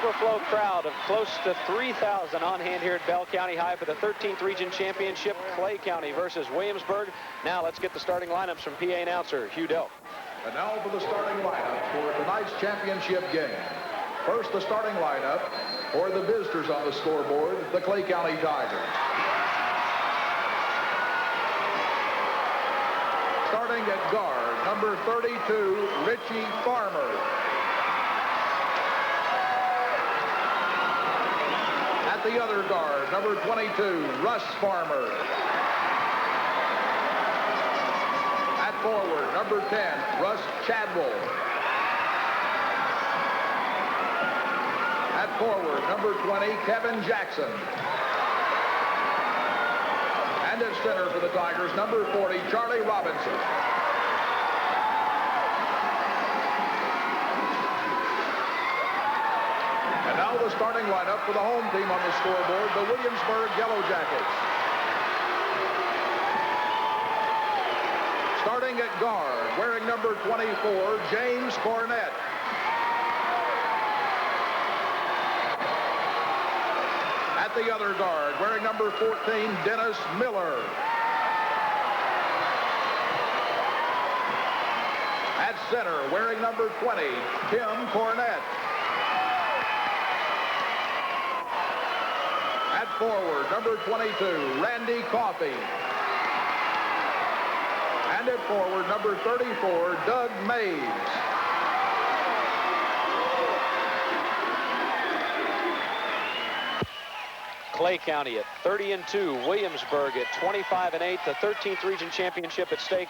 overflow crowd of close to 3,000 on hand here at Bell County High for the 13th Region Championship, Clay County versus Williamsburg. Now let's get the starting lineups from PA announcer Hugh Delk. And now for the starting lineup for tonight's championship game. First, the starting lineup for the visitors on the scoreboard, the Clay County Tigers. Starting at guard, number 32, Richie Farmer. At the other guard, number 22, Russ Farmer. At forward, number 10, Russ Chadwell. At forward, number 20, Kevin Jackson. And at center for the Tigers, number 40, Charlie Robinson. And now the starting lineup for the home team on the scoreboard, the Williamsburg Yellow Jackets. Starting at guard, wearing number 24, James Cornett. At the other guard, wearing number 14, Dennis Miller. At center, wearing number 20, Tim Cornett. At forward, number 22, Randy Coffey. And at forward, number 34, Doug Mays. Clay County at 30-2, Williamsburg at 25-8, the 13th Region Championship at stake.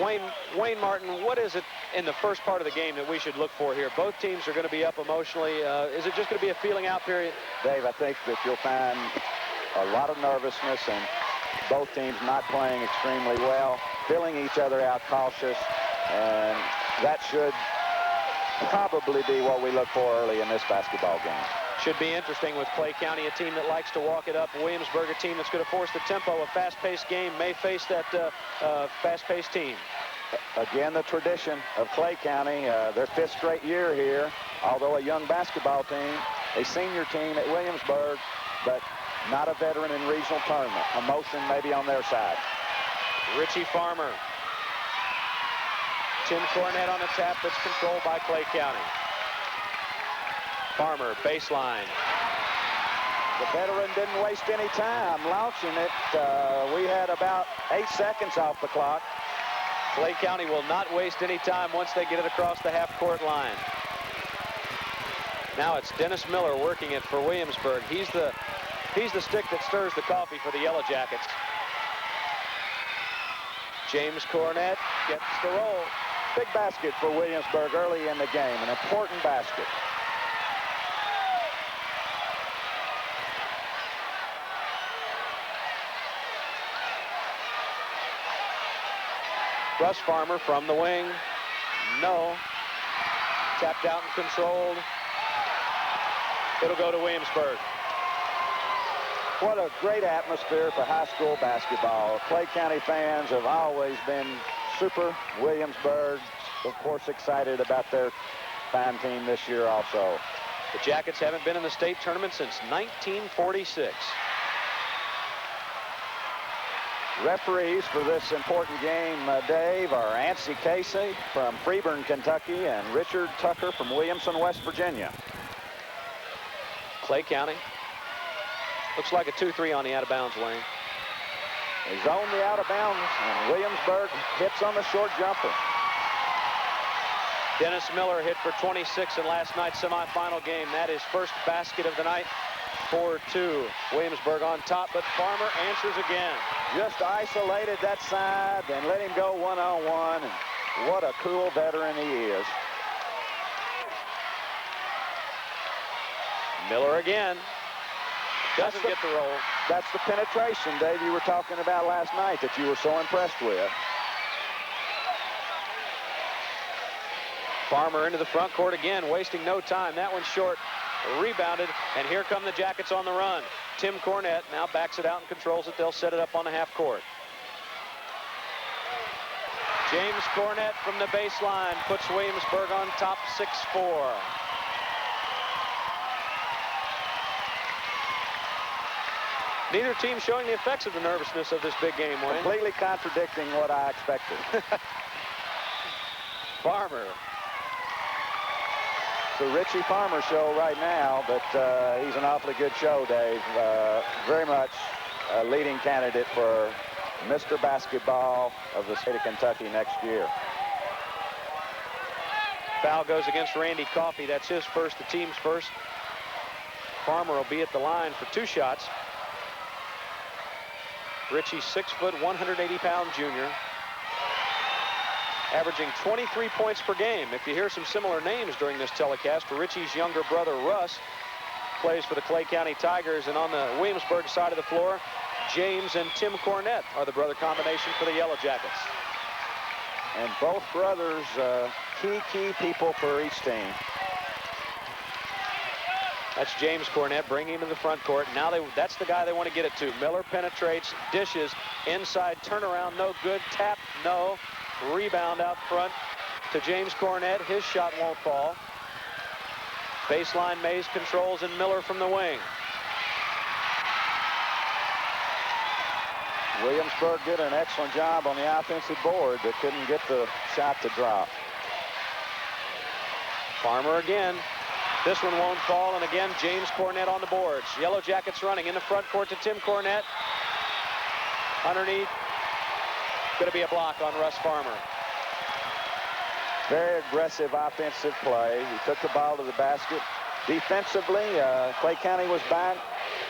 Wayne Martin, what is it in the first part of the game that we should look for here? Both teams are going to be up emotionally. Is it just going to be a feeling out period? Dave, I think that you'll find a lot of nervousness and both teams not playing extremely well, filling each other out cautious, and that should probably be what we look for early in this basketball game. Should be interesting with Clay County, a team that likes to walk it up. Williamsburg, a team that's going to force the tempo. A fast-paced game may face that fast-paced team. Again, the tradition of Clay County, their 5th straight year here, although a young basketball team, a senior team at Williamsburg, but not a veteran in regional tournament. Emotion maybe on their side. Richie Farmer. Tim Cornett on a tap that's controlled by Clay County. Farmer, baseline. The veteran didn't waste any time launching it. We had about 8 seconds off the clock. Clay County will not waste any time once they get it across the half-court line. Now it's Dennis Miller working it for Williamsburg. He's the stick that stirs the coffee for the Yellow Jackets. James Cornett gets the roll. Big basket for Williamsburg early in the game, an important basket. Russ Farmer from the wing. No. Tapped out and controlled. It'll go to Williamsburg. What a great atmosphere for high school basketball. Clay County fans have always been super. Williamsburg, of course, excited about their fine team this year also. The Jackets haven't been in the state tournament since 1946. Referees for this important game, Dave, are Ancy Casey from Freeburn, Kentucky, and Richard Tucker from Williamson, West Virginia. Clay County. Looks like a 2-3 on the out-of-bounds lane. They zone the out-of-bounds, and Williamsburg hits on the short jumper. Dennis Miller hit for 26 in last night's semifinal game. That is first basket of the night. 4-2. Williamsburg on top, but Farmer answers again. Just isolated that side and let him go one-on-one. And what a cool veteran he is. Miller again. Doesn't get the roll. That's the penetration, Dave, you were talking about last night that you were so impressed with. Farmer into the front court again, wasting no time. That one's short. Rebounded, and here come the Jackets on the run. Tim Cornett now backs it out and controls it. They'll set it up on the half court. James Cornett from the baseline puts Williamsburg on top 6-4. Neither team showing the effects of the nervousness of this big game, Wayne. Completely contradicting what I expected. Farmer. It's a Richie Farmer show right now, but he's an awfully good show, Dave. Very much a leading candidate for Mr. Basketball of the state of Kentucky next year. Foul goes against Randy Coffey. That's his first, the team's first. Farmer will be at the line for 2 shots. Richie, 6 foot, 180-pound junior, averaging 23 points per game. If you hear some similar names during this telecast, Richie's younger brother, Russ, plays for the Clay County Tigers. And on the Williamsburg side of the floor, James and Tim Cornett are the brother combination for the Yellow Jackets. And both brothers, key people for each team. That's James Cornett bringing him to the front court. Now that's the guy they want to get it to. Miller penetrates, dishes, inside turnaround, no good. Tap, no. Rebound out front to James Cornett. His shot won't fall. Baseline, Mays controls, and Miller from the wing. Williamsburg did an excellent job on the offensive board, but couldn't get the shot to drop. Farmer again. This one won't fall, and again, James Cornett on the boards. Yellow Jackets running in the front court to Tim Cornett. Underneath, going to be a block on Russ Farmer. Very aggressive offensive play. He took the ball to the basket. Defensively, Clay County was back.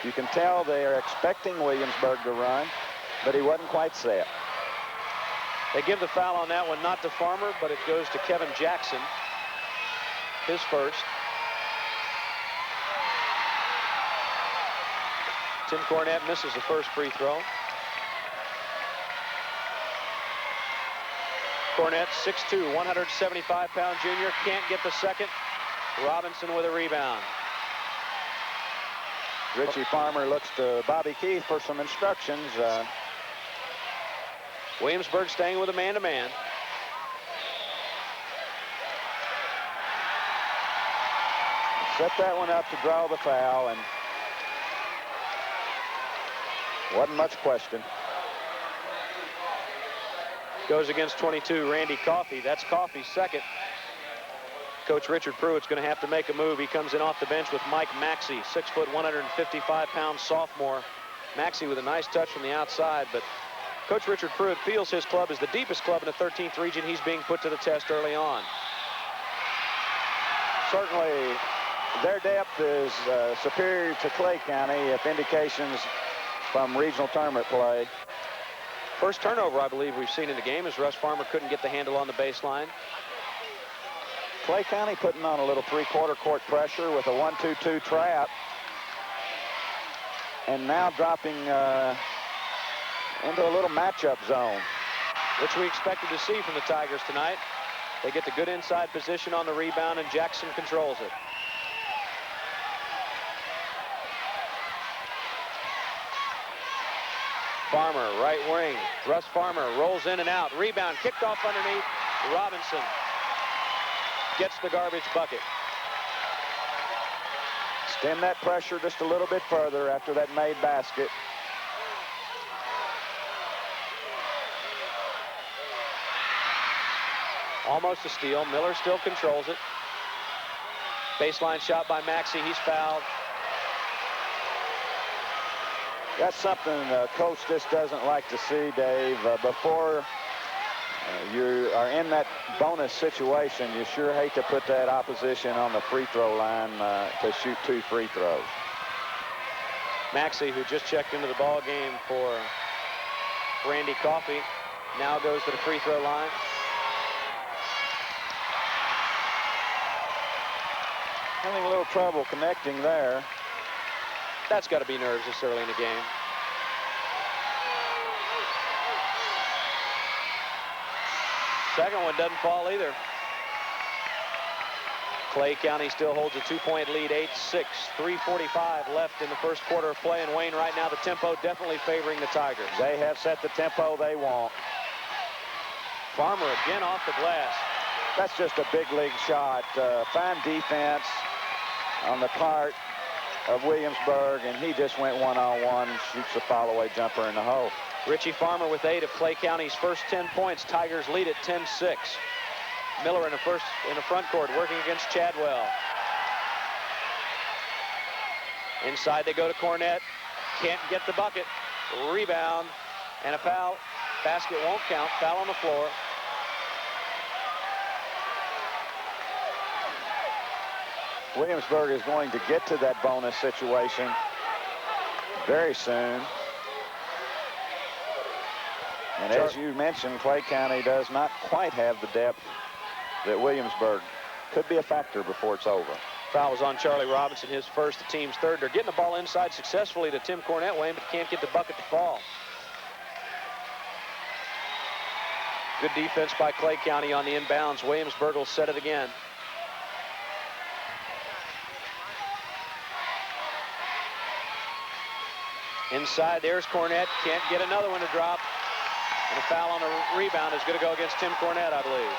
You can tell they are expecting Williamsburg to run, but he wasn't quite set. They give the foul on that one, not to Farmer, but it goes to Kevin Jackson, his first. Tim Cornett misses the first free throw. Cornett, 6'2", 175-pound junior, can't get the second. Robinson with a rebound. Richie Farmer looks to Bobby Keith for some instructions. Williamsburg staying with a man-to-man. Set that one up to draw the foul, and wasn't much question. Goes against 22, Randy Coffey. That's Coffey's second. Coach Richard Pruitt's going to have to make a move. He comes in off the bench with Mike Maxey, 6 foot, 155-pound sophomore. Maxey with a nice touch from the outside, but Coach Richard Pruitt feels his club is the deepest club in the 13th region. He's being put to the test early on. Certainly, their depth is superior to Clay County, if indications from regional tournament play. First turnover, I believe, we've seen in the game as Russ Farmer couldn't get the handle on the baseline. Clay County putting on a little three-quarter court pressure with a 1-2-2 trap. And now dropping into a little matchup zone, which we expected to see from the Tigers tonight. They get the good inside position on the rebound, and Jackson controls it. Farmer, right wing. Russ Farmer rolls in and out. Rebound kicked off underneath. Robinson gets the garbage bucket. Extend that pressure just a little bit further after that made basket. Almost a steal. Miller still controls it. Baseline shot by Maxey. He's fouled. That's something coach just doesn't like to see, Dave. Before you are in that bonus situation, you sure hate to put that opposition on the free throw line to shoot 2 free throws. Maxey, who just checked into the ball game for Randy Coffey, now goes to the free throw line. Having a little trouble connecting there. That's got to be nerves this early in the game. Second one doesn't fall either. Clay County still holds a 2-point lead, 8-6, 3:45 left in the first quarter of play. And Wayne, right now the tempo definitely favoring the Tigers. They have set the tempo they want. Farmer again off the glass. That's just a big league shot. Fine defense on the part of Williamsburg, and he just went one-on-one and shoots a fall-away jumper in the hole. Richie Farmer with 8 of Clay County's first 10 points. Tigers lead at 10-6. Miller in the front court working against Chadwell. Inside they go to Cornett. Can't get the bucket. Rebound and a foul. Basket won't count. Foul on the floor. Williamsburg is going to get to that bonus situation very soon. And as you mentioned, Clay County does not quite have the depth that Williamsburg. Could be a factor before it's over. Foul was on Charlie Robinson, his first, the team's third. They're getting the ball inside successfully to Tim Cornett, Wayne, but can't get the bucket to fall. Good defense by Clay County on the inbounds. Williamsburg will set it again. Inside, there's Cornett. Can't get another one to drop. And a foul on the rebound is going to go against Tim Cornett, I believe.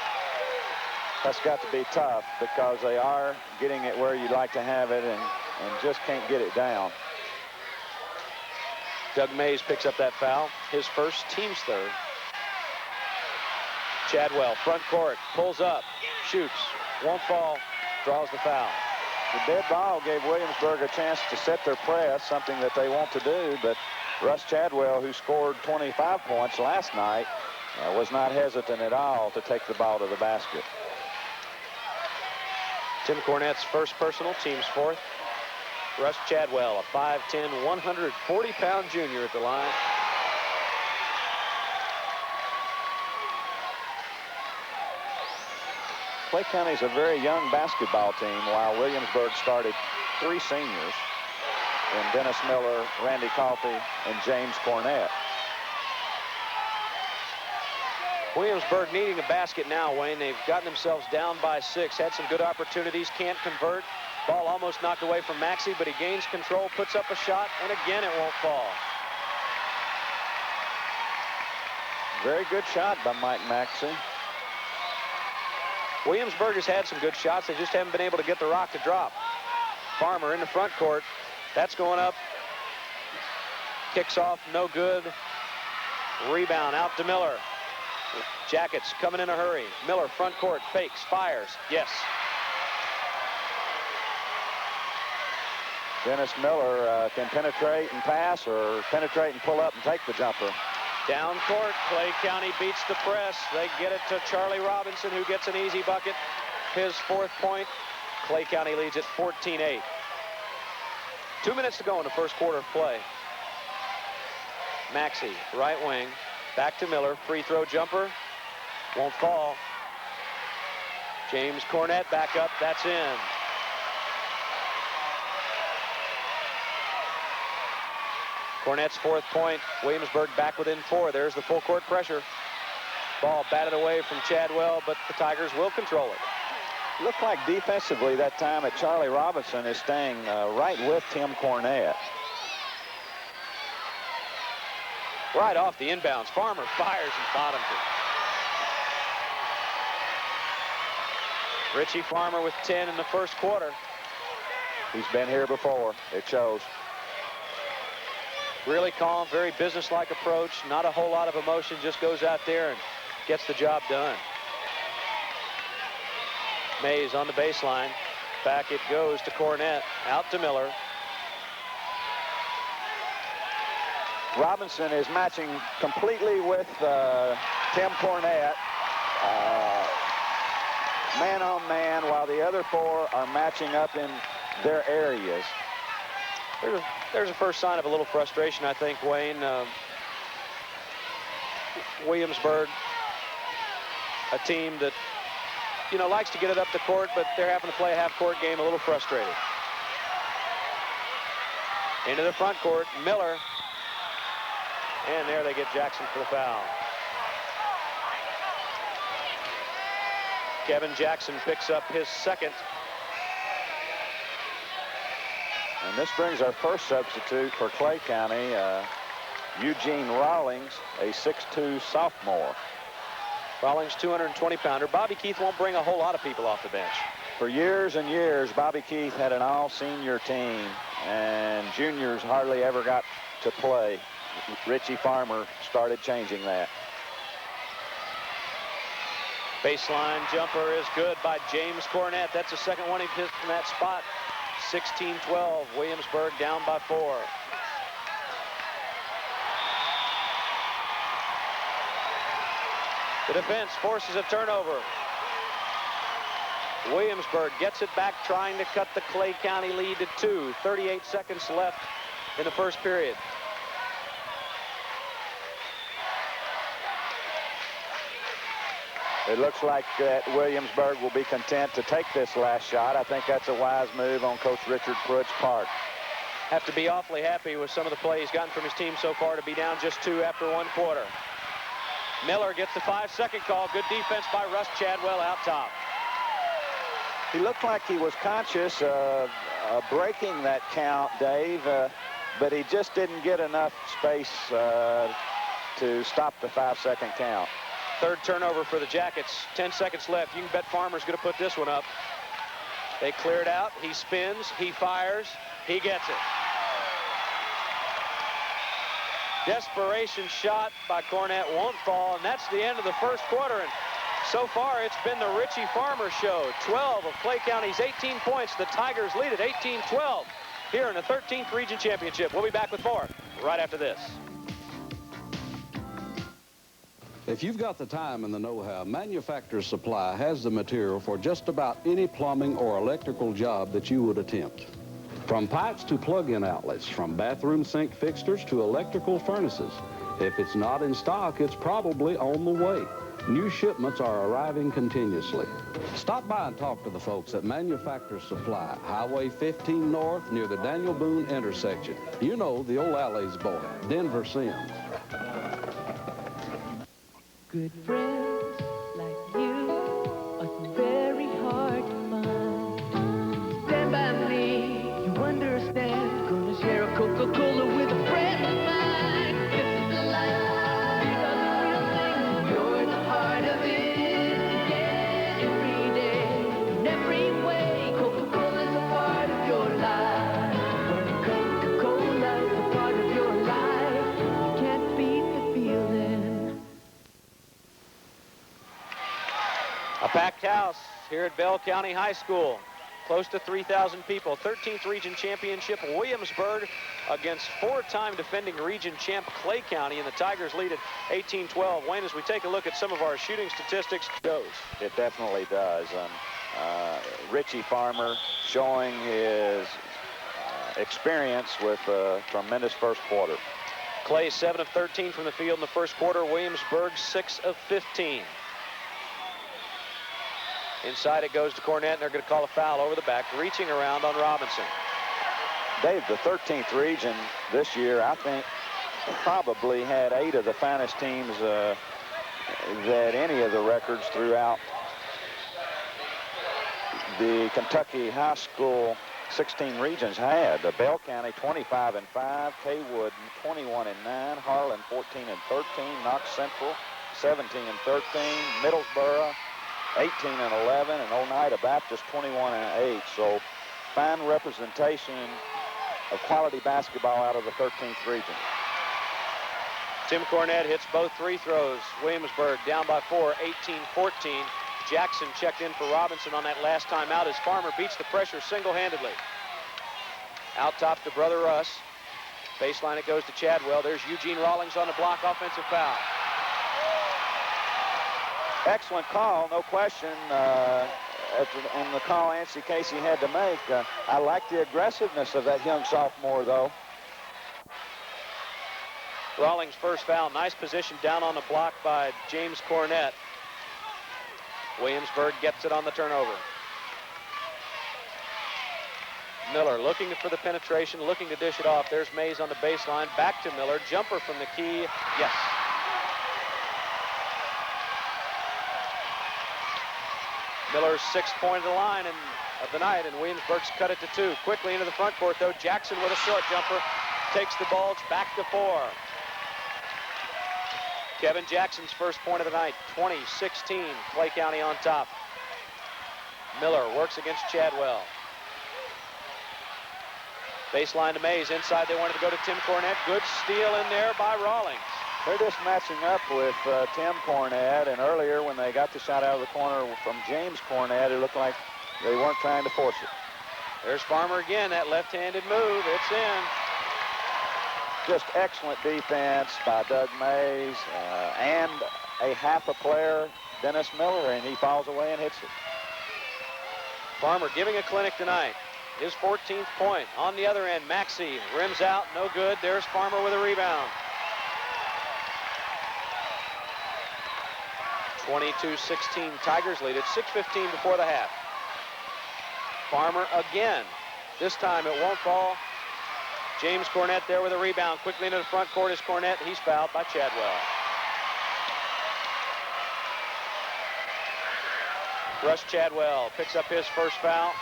That's got to be tough because they are getting it where you'd like to have it and just can't get it down. Doug Mays picks up that foul. His first, team's third. Chadwell, front court, pulls up, shoots, won't fall, draws the foul. The dead ball gave Williamsburg a chance to set their press, something that they want to do, but Russ Chadwell, who scored 25 points last night, was not hesitant at all to take the ball to the basket. Tim Cornett's first personal, team's fourth. Russ Chadwell, a 5'10", 140-pound junior at the line. Clay County is a very young basketball team, while Williamsburg started 3 seniors in Dennis Miller, Randy Coffey, and James Cornett. Williamsburg needing a basket now, Wayne. They've gotten themselves down by 6, had some good opportunities, can't convert. Ball almost knocked away from Maxey, but he gains control, puts up a shot, and again it won't fall. Very good shot by Mike Maxey. Williamsburg has had some good shots. They just haven't been able to get the rock to drop. Farmer in the front court. That's going up. Kicks off, no good. Rebound out to Miller. Jackets coming in a hurry. Miller front court, fakes, fires. Yes. Dennis Miller can penetrate and pass, or penetrate and pull up and take the jumper. Down court, Clay County beats the press. They get it to Charlie Robinson, who gets an easy bucket. His 4th point. Clay County leads at 14-8. 2 minutes to go in the first quarter of play. Maxey, right wing. Back to Miller. Free throw jumper. Won't fall. James Cornett back up. That's in. Cornett's 4th point. Williamsburg back within 4. There's the full court pressure. Ball batted away from Chadwell, but the Tigers will control it. Looked like defensively that time that Charlie Robinson is staying right with Tim Cornett. Right off the inbounds. Farmer fires and bottoms it. Richie Farmer with 10 in the first quarter. He's been here before. It shows. Really calm, very businesslike approach. Not a whole lot of emotion. Just goes out there and gets the job done. Mays on the baseline. Back it goes to Cornett. Out to Miller. Robinson is matching completely with Tim Cornett. Man on man, while the other 4 are matching up in their areas. There's a first sign of a little frustration, I think, Wayne. Williamsburg, a team that, you know, likes to get it up the court, but they're having to play a half-court game a little frustrated. Into the front court, Miller. And there they get Jackson for the foul. Kevin Jackson picks up his 2nd. And this brings our first substitute for Clay County, Eugene Rawlings, a 6'2" sophomore. Rawlings, 220-pounder. Bobby Keith won't bring a whole lot of people off the bench. For years and years, Bobby Keith had an all-senior team, and juniors hardly ever got to play. Richie Farmer started changing that. Baseline jumper is good by James Cornett. That's the second one he hit from that spot. 16-12, Williamsburg down by 4. The defense forces a turnover. Williamsburg gets it back, trying to cut the Clay County lead to 2. 38 seconds left in the first period. It looks like that Williamsburg will be content to take this last shot. I think that's a wise move on Coach Richard Pruitt's part. Have to be awfully happy with some of the play he's gotten from his team so far to be down just 2 after 1 quarter. Miller gets the 5-second call. Good defense by Russ Chadwell out top. He looked like he was conscious of breaking that count, Dave, but he just didn't get enough space to stop the 5-second count. Third turnover for the Jackets. 10 seconds left. You can bet Farmer's going to put this one up. They clear it out. He spins. He fires. He gets it. Desperation shot by Cornett won't fall, and that's the end of the first quarter. And so far, it's been the Richie Farmer show. 12 of Clay County's 18 points. The Tigers lead at 18-12 here in the 13th Region Championship. We'll be back with more right after this. If you've got the time and the know-how, Manufacturer's Supply has the material for just about any plumbing or electrical job that you would attempt. From pipes to plug-in outlets, from bathroom sink fixtures to electrical furnaces. If it's not in stock, it's probably on the way. New shipments are arriving continuously. Stop by and talk to the folks at Manufacturer's Supply, Highway 15 North near the Daniel Boone intersection. You know, the old alley's boy, Denver Sims. Good friends like you are so very hard to find. Stand by me, you understand. Gonna share a Coca-Cola with a friend of mine. This is the life, these are the real things. You're the heart of it. Yeah, every day, in every way. Coca-Cola's a part of your life. When Coca-Cola is a part of your life, you can't beat the feeling. A packed house here at Bell County High School. Close to 3,000 people. 13th Region Championship, Williamsburg against 4-time defending region champ Clay County, and the Tigers lead at 18-12. Wayne, as we take a look at some of our shooting statistics, goes. It definitely does. Richie Farmer showing his experience with a tremendous first quarter. Clay 7 of 13 from the field in the first quarter. Williamsburg 6 of 15. Inside it goes to Cornett, and they're going to call a foul over the back, reaching around on Robinson. Dave, the 13th region this year, I think, probably had 8 of the finest teams that any of the records throughout the Kentucky high school 16 regions had. Bell County 25-5, Kaywood 21-9, Harlan 14-13, Knox Central 17-13, Middlesboro 18-11, and Oneida Baptist 21-8. So fine representation of quality basketball out of the 13th region. Tim Cornett hits both free throws. Williamsburg down by 4, 18-14. Jackson checked in for Robinson on that last time out as Farmer beats the pressure single-handedly. Out top to Brother Russ. Baseline it goes to Chadwell. There's Eugene Rawlings on the block, offensive foul. Excellent call, no question, and the call Nancy Casey had to make. I like the aggressiveness of that young sophomore, though. Rawlings' first foul. Nice position down on the block by James Cornett. Williamsburg gets it on the turnover. Miller looking for the penetration, looking to dish it off. There's Mays on the baseline. Back to Miller. Jumper from the key. Yes. Miller's 6th point of the line of the night, and Williamsburg's cut it to 2. Quickly into the front court, though. Jackson with a short jumper takes the bulge back to 4. Kevin Jackson's first point of the night, 20-16. Clay County on top. Miller works against Chadwell. Baseline to Mays. Inside, they wanted to go to Tim Cornette. Good steal in there by Rawlings. They're just matching up with Tim Cornette, and earlier when they got the shot out of the corner from James Cornette, it looked like they weren't trying to force it. There's Farmer again, that left-handed move. It's in. Just excellent defense by Doug Mays and a half a player, Dennis Miller, and he falls away and hits it. Farmer giving a clinic tonight. His 14th point. On the other end, Maxey rims out, no good. There's Farmer with a rebound. 22-16, Tigers lead it. 6:15 before the half. Farmer again. This time it won't fall. James Cornette there with a rebound. Quickly into the front court is Cornette. He's fouled by Chadwell. Russ Chadwell picks up his first foul.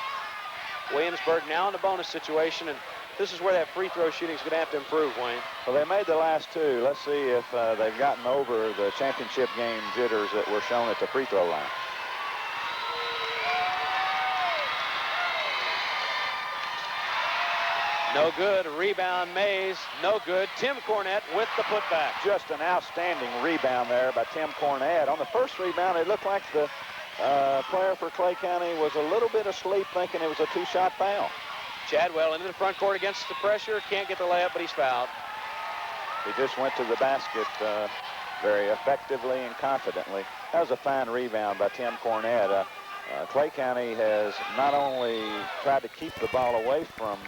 Williamsburg now in the bonus situation, and this is where that free throw shooting is going to have to improve, Wayne. Well, they made the last two. Let's see if they've gotten over the championship game jitters that were shown at the free throw line. No good. Rebound Mays. No good. Tim Cornette with the putback. Just an outstanding rebound there by Tim Cornette. On the first rebound, it looked like the player for Clay County was a little bit asleep, thinking it was a two-shot foul. Chadwell into the front court against the pressure. Can't get the layup, but he's fouled. He just went to the basket very effectively and confidently. That was a fine rebound by Tim Cornette. Clay County has not only tried to keep the ball away from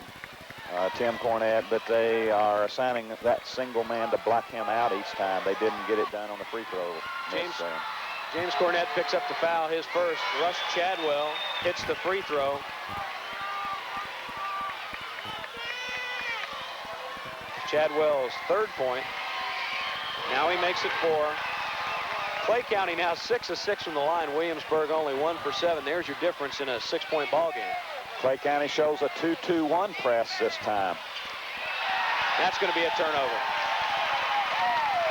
Tim Cornette, but they are assigning that single man to block him out each time. They didn't get it done on the free throw. James Cornette picks up the foul, his first. Russ Chadwell hits the free throw. Chadwell's third point. Now he makes it 4. Clay County now 6 of 6 from the line. Williamsburg only 1 for 7. There's your difference in a 6-point ball game. Clay County shows a 2-2-1 press this time. That's going to be a turnover.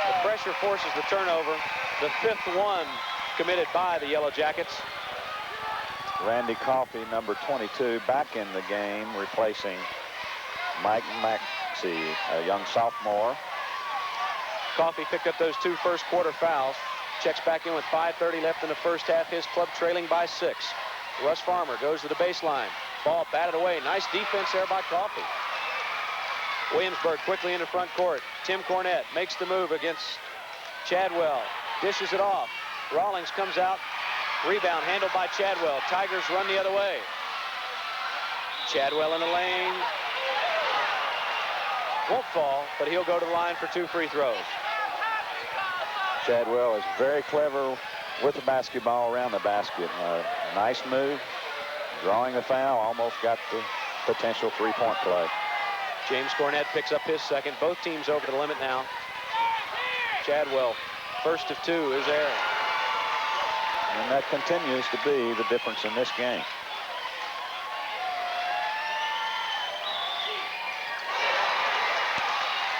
The pressure forces the turnover. The 5th one committed by the Yellow Jackets. Randy Coffey, number 22, back in the game, replacing Mike Maxey, a young sophomore. Coffey picked up those 2 first quarter fouls. Checks back in with 5:30 left in the first half. His club trailing by 6. Russ Farmer goes to the baseline. Ball batted away. Nice defense there by Coffey. Williamsburg quickly into front court. Tim Cornette makes the move against Chadwell. Dishes it off. Rawlings comes out. Rebound handled by Chadwell. Tigers run the other way. Chadwell in the lane. Won't fall, but he'll go to the line for 2 free throws. Chadwell is very clever with the basketball around the basket. Nice move. Drawing the foul, almost got the potential 3-point play. James Cornette picks up his second. Both teams over the limit now. Chadwell, first of 2, is there. And that continues to be the difference in this game.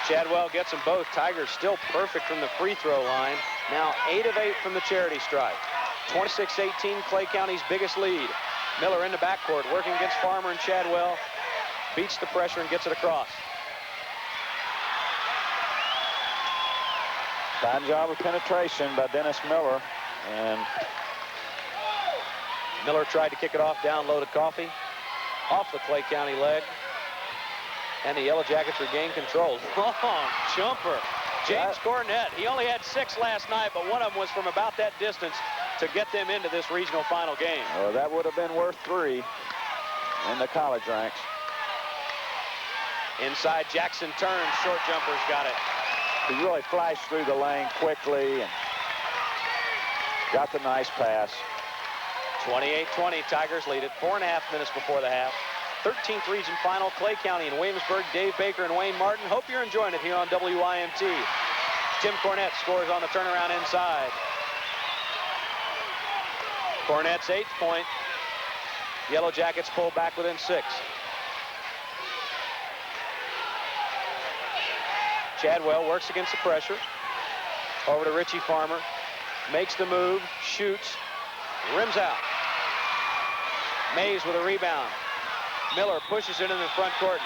Chadwell gets them both. Tigers still perfect from the free throw line. Now 8 of 8 from the charity stripe. 26-18, Clay County's biggest lead. Miller in the backcourt, working against Farmer and Chadwell. Beats the pressure and gets it across. Fine job of penetration by Dennis Miller. And Miller tried to kick it off down low to Coffey. Off the Clay County leg. And the Yellow Jackets regain control. Long jumper. James Cornette. He only had 6 last night, but one of them was from about that distance to get them into this regional final game. Well, that would have been worth 3 in the college ranks. Inside, Jackson turns. Short jumper's got it. He really flashed through the lane quickly and got the nice pass. 28-20, Tigers lead it. 4.5 minutes before the half. 13th region final, Clay County and Williamsburg. Dave Baker and Wayne Martin. Hope you're enjoying it here on WIMT. Tim Cornette scores on the turnaround inside. Cornette's 8th point. Yellow Jackets pull back within 6. Chadwell works against the pressure. Over to Richie Farmer. Makes the move, shoots, rims out. Mays with a rebound. Miller pushes it in the front court.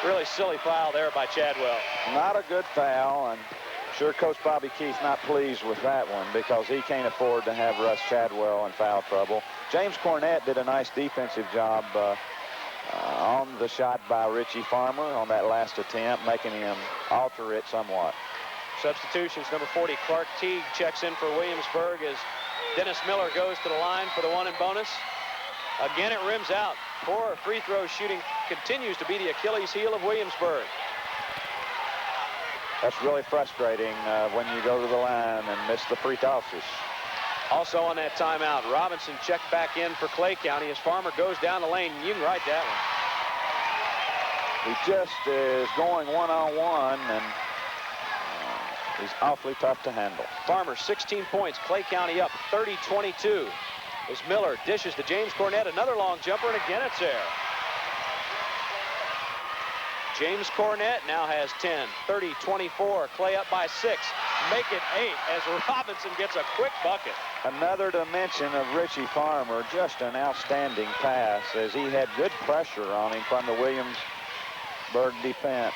Really silly foul there by Chadwell. Not a good foul, and I'm sure Coach Bobby Keith not pleased with that one because he can't afford to have Russ Chadwell in foul trouble. James Cornett did a nice defensive job on the shot by Richie Farmer on that last attempt, making him alter it somewhat. Substitutions, number 40, Clark Teague checks in for Williamsburg as Dennis Miller goes to the line for the one and bonus. Again, it rims out. Poor free throw shooting continues to be the Achilles heel of Williamsburg. That's really frustrating when you go to the line and miss the free tosses. Also on that timeout, Robinson checked back in for Clay County as Farmer goes down the lane. You can write that one. He just is going one-on-one, and he's awfully tough to handle. Farmer, 16 points. Clay County up 30-22. As Miller dishes to James Cornett, another long jumper, and again it's there. James Cornett now has 10, 30-24. Clay up by 6. Make it 8 as Robinson gets a quick bucket. Another dimension of Richie Farmer, just an outstanding pass as he had good pressure on him from the Williamsburg defense.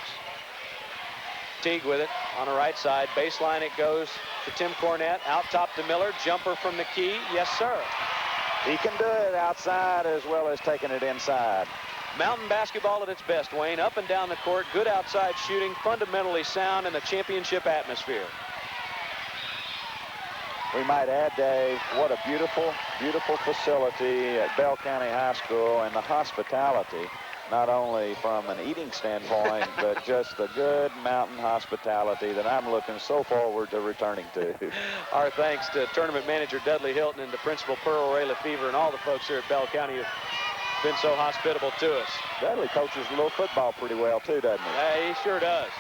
Teague with it on the right side. Baseline it goes to Tim Cornett. Out top to Miller. Jumper from the key. Yes, sir. He can do it outside as well as taking it inside. Mountain basketball at its best, Wayne. Up and down the court. Good outside shooting. Fundamentally sound in the championship atmosphere. We might add, Dave, what a beautiful, beautiful facility at Bell County High School, and the hospitality, not only from an eating standpoint, but just the good mountain hospitality that I'm looking so forward to returning to. Our thanks to tournament manager Dudley Hilton and to Principal Pearl Ray Lefevre and all the folks here at Bell County who've been so hospitable to us. Dudley coaches a little football pretty well, too, doesn't he? Yeah, he sure does.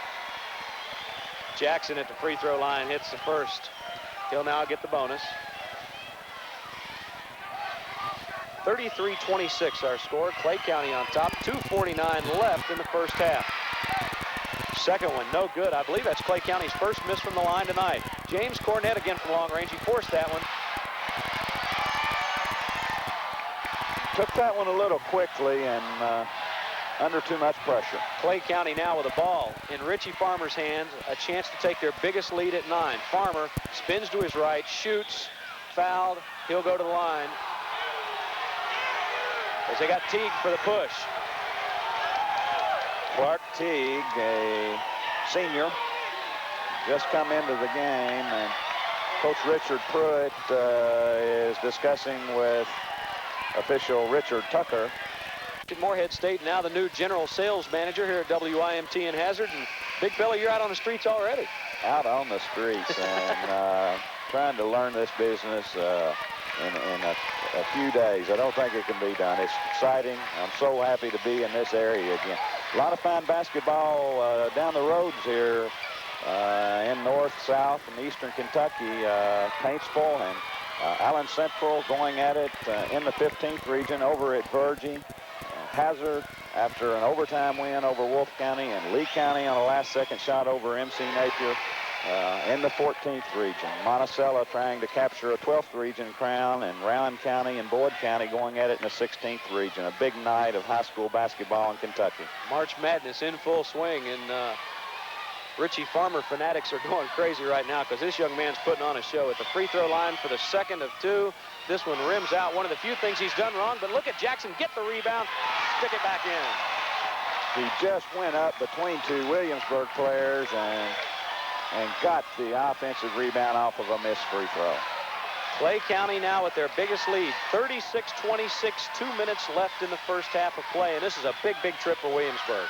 Jackson at the free throw line hits the first. He'll now get the bonus. 33-26 our score. Clay County on top. 2:49 left in the first half. Second one, no good. I believe that's Clay County's first miss from the line tonight. James Cornett again from long range. He forced that one. Took that one a little quickly and under too much pressure. Clay County now with a ball in Richie Farmer's hands. A chance to take their biggest lead at 9. Farmer spins to his right, shoots, fouled. He'll go to the line. As they got Teague for the push. Clark Teague, a senior, just come into the game, and Coach Richard Pruitt is discussing with official Richard Tucker. Morehead State now the new general sales manager here at WIMT in Hazard. And Big Billy, you're out on the streets already. Out on the streets and trying to learn this business in a few days. I don't think it can be done. It's exciting. I'm so happy to be in this area again. A lot of fine basketball down the roads here in north, south, and eastern Kentucky. Paintsville and Allen Central going at it in the 15th region over at Virgie. Hazard after an overtime win over Wolfe County, and Lee County on a last-second shot over MC Napier in the 14th region. Monticello trying to capture a 12th region crown, and Rowan County and Boyd County going at it in the 16th region. A big night of high school basketball in Kentucky. March Madness in full swing, and Richie Farmer fanatics are going crazy right now because this young man's putting on a show at the free throw line for the second of 2. This one rims out. One of the few things he's done wrong, but look at Jackson get the rebound, stick it back in. He just went up between 2 Williamsburg players and got the offensive rebound off of a missed free throw. Clay County now with their biggest lead, 36-26, 2 minutes left in the first half of play, and this is a big, big trip for Williamsburg.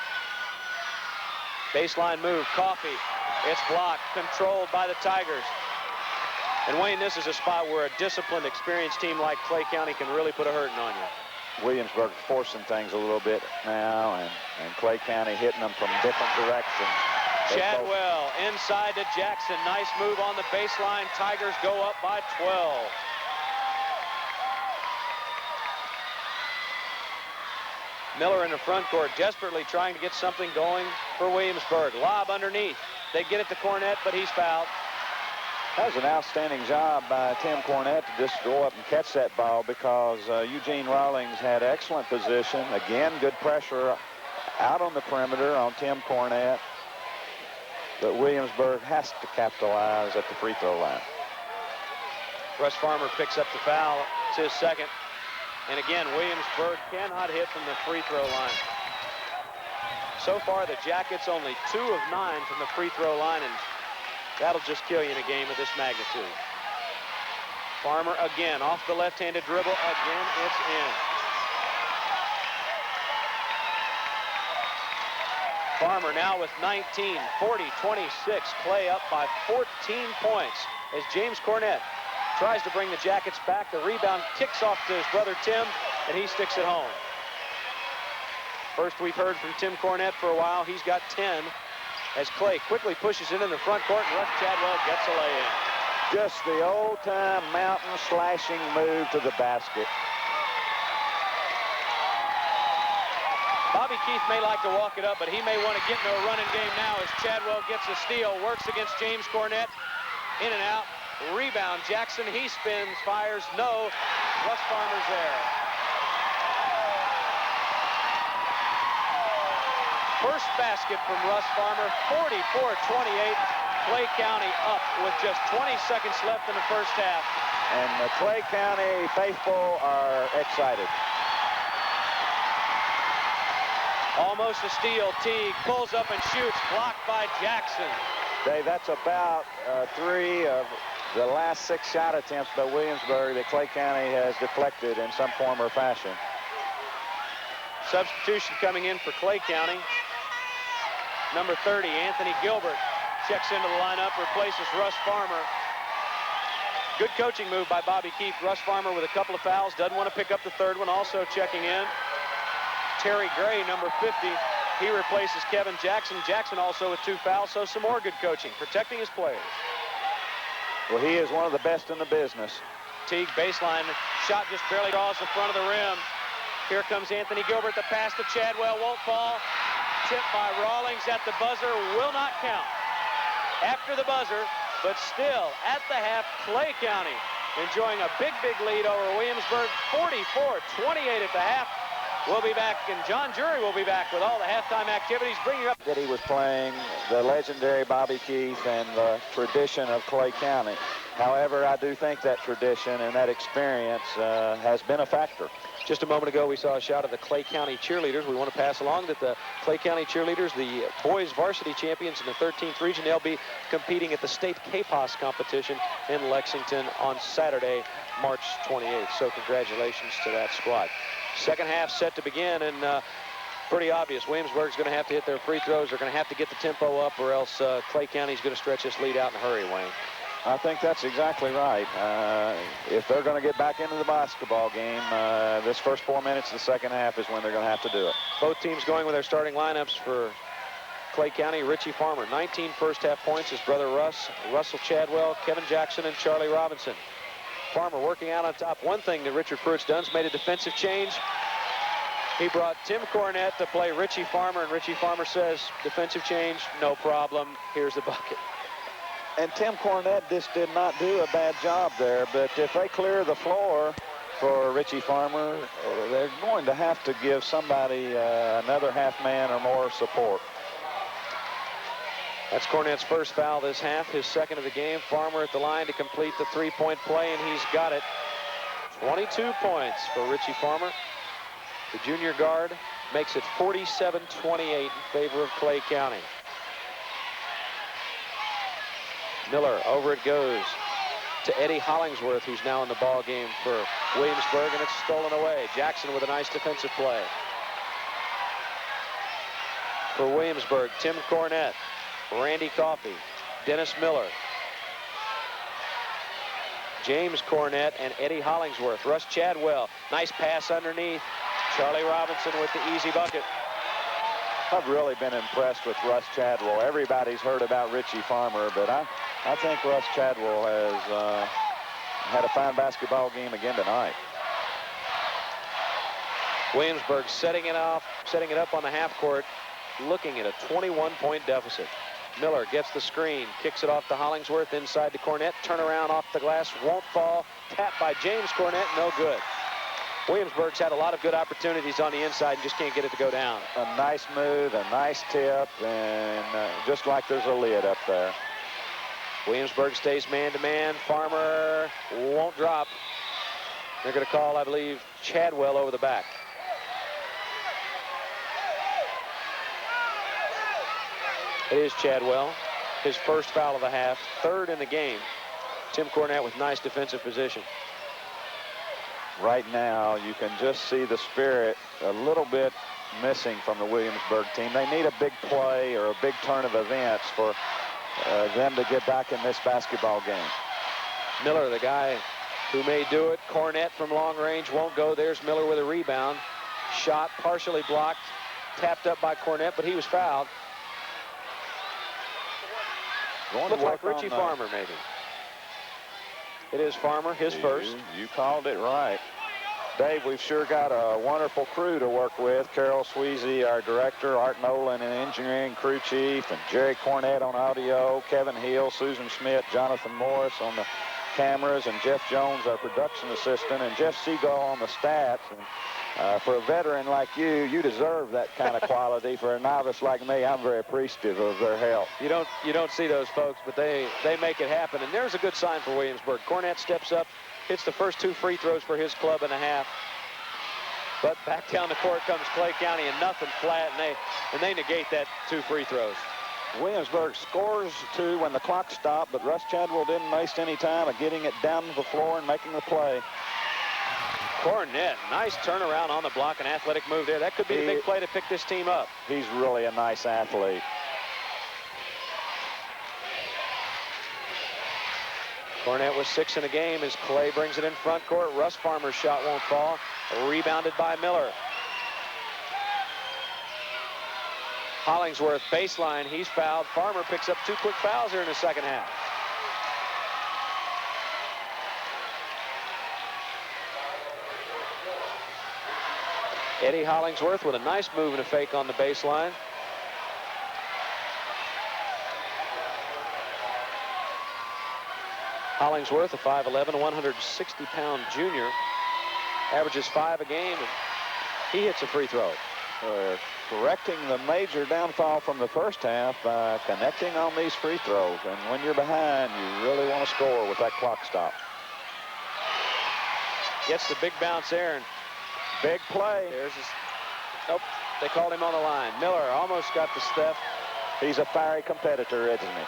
Baseline move, Coffey. It's blocked, controlled by the Tigers. And Wayne, this is a spot where a disciplined, experienced team like Clay County can really put a hurting on you. Williamsburg forcing things a little bit now, and Clay County hitting them from different directions. Chadwell inside to Jackson. Nice move on the baseline. Tigers go up by 12. Miller in the front court, desperately trying to get something going for Williamsburg. Lob underneath. They get it to Cornett, but he's fouled. That was an outstanding job by Tim Cornette to just go up and catch that ball, because Eugene Rawlings had excellent position. Again, good pressure out on the perimeter on Tim Cornette. But Williamsburg has to capitalize at the free throw line. Russ Farmer picks up the foul. It's his second. And again, Williamsburg cannot hit from the free throw line. So far, the Jackets only 2 of 9 from the free throw line, and that'll just kill you in a game of this magnitude. Farmer again off the left-handed dribble. Again, it's in. Farmer now with 19, 40, 26. Clay up by 14 points as James Cornette tries to bring the Jackets back. The rebound kicks off to his brother Tim, and he sticks it home. First we've heard from Tim Cornette for a while. He's got 10 as Clay quickly pushes it in the front court, and Russ Chadwell gets a lay-in. Just the old-time mountain slashing move to the basket. Bobby Keith may like to walk it up, but he may want to get into a running game now as Chadwell gets a steal, works against James Cornette. In and out. Rebound. Jackson, he spins, fires. No. Russ Farmer's there. First basket from Russ Farmer, 44-28. Clay County up with just 20 seconds left in the first half. And the Clay County faithful are excited. Almost a steal. Teague pulls up and shoots, blocked by Jackson. Dave, that's about 3 of the last 6 shot attempts by Williamsburg that Clay County has deflected in some form or fashion. Substitution coming in for Clay County. Number 30, Anthony Gilbert, checks into the lineup, replaces Russ Farmer. Good coaching move by Bobby Keith. Russ Farmer with a couple of fouls, doesn't want to pick up the third one, also checking in. Terry Gray, number 50, he replaces Kevin Jackson. Jackson also with 2 fouls, so some more good coaching, protecting his players. Well, he is one of the best in the business. Teague baseline, shot just barely draws the front of the rim. Here comes Anthony Gilbert, the pass to Chadwell, won't fall. Tipped by Rawlings at the buzzer, will not count. After the buzzer, but still at the half, Clay County enjoying a big lead over Williamsburg, 44-28 at the half. We'll be back, and John Jury will be back with all the halftime activities, bringing up That he was playing the legendary Bobby Keith and the tradition of Clay County. However, I do think that tradition and that experience has been a factor. Just a moment ago, we saw a shot of the Clay County cheerleaders. We want to pass along that the Clay County cheerleaders, the boys varsity champions in the 13th region, they'll be competing at the state KPOS competition in Lexington on Saturday, March 28th. So congratulations to that squad. Second half set to begin, and pretty obvious. Williamsburg's going to have to hit their free throws. They're going to have to get the tempo up, or else Clay County's going to stretch this lead out in a hurry, Wayne. I think that's exactly right. If they're going to get back into the basketball game, this first 4 minutes of the second half is when they're going to have to do it. Both teams going with their starting lineups for Clay County. Richie Farmer, 19 first half points. His brother Russ, Russell Chadwell, Kevin Jackson, and Charlie Robinson. Farmer working out on top. One thing that Richard Pruitt's done is made a defensive change. He brought Tim Cornette to play Richie Farmer, and Richie Farmer says, defensive change, no problem. Here's the bucket. And Tim Cornette just did not do a bad job there, but if they clear the floor for Richie Farmer, they're going to have to give somebody another half man or more support. That's Cornette's first foul this half, his second of the game. Farmer at the line to complete the three-point play, and he's got it. 22 points for Richie Farmer. The junior guard makes it 47-28 in favor of Clay County. Miller, over it goes to Eddie Hollingsworth, who's now in the ball game for Williamsburg, and it's stolen away. Jackson with a nice defensive play. For Williamsburg, Tim Cornette, Randy Coffey, Dennis Miller, James Cornette, and Eddie Hollingsworth. Russ Chadwell, nice pass underneath. Charlie Robinson with the easy bucket. I've really been impressed with Russ Chadwell. Everybody's heard about Richie Farmer, but I think Russ Chadwell has had a fine basketball game again tonight. Williamsburg setting it up on the half court, looking at a 21-point deficit. Miller gets the screen, kicks it off to Hollingsworth, inside to Cornett, turnaround off the glass, won't fall, tapped by James Cornett, no good. Williamsburg's had a lot of good opportunities on the inside and just can't get it to go down. A nice move, a nice tip, and just like there's a lid up there. Williamsburg stays man-to-man. Farmer won't drop. They're going to call, I believe, Chadwell over the back. It is Chadwell, his first foul of the half, third in the game. Tim Cornett with nice defensive position. Right now, you can just see the spirit a little bit missing from the Williamsburg team. They need a big play or a big turn of events for them to get back in this basketball game. Miller, the guy who may do it. Cornett from long range won't go. There's Miller with a rebound. Shot partially blocked, tapped up by Cornett, but he was fouled. Looks like Richie Farmer, maybe. It is Farmer, his first. You called it right. Dave, we've sure got a wonderful crew to work with. Carol Sweezy, our director, Art Nolan, an engineering crew chief, and Jerry Cornett on audio, Kevin Hill, Susan Schmidt, Jonathan Morris on the cameras, and Jeff Jones, our production assistant, and Jeff Seagull on the stats. And, for a veteran like you, you deserve that kind of quality. For a novice like me, I'm very appreciative of their help. You don't see those folks, but they make it happen. And there's a good sign for Williamsburg. Cornett steps up, hits the first 2 free throws for his club and a half. But back down the court comes Clay County, and nothing flat, and they negate that 2 free throws. Williamsburg scores 2 when the clock stopped, but Russ Chadwell didn't waste any time of getting it down to the floor and making the play. Cornett, nice turnaround on the block, an athletic move there. That could be a big play to pick this team up. He's really a nice athlete. Cornett was 6 in a game as Clay brings it in front court. Russ Farmer's shot won't fall. Rebounded by Miller. Hollingsworth baseline, he's fouled. Farmer picks up 2 quick fouls here in the second half. Eddie Hollingsworth with a nice move and a fake on the baseline. Hollingsworth, a 5'11", 160-pound junior, averages 5 a game, and he hits a free throw. Correcting the major downfall from the first half by connecting on these free throws. And when you're behind, you really want to score with that clock stop. Gets the big bounce there, and big play. There's his, nope, they called him on the line. Miller almost got the Steph. He's a fiery competitor, isn't he?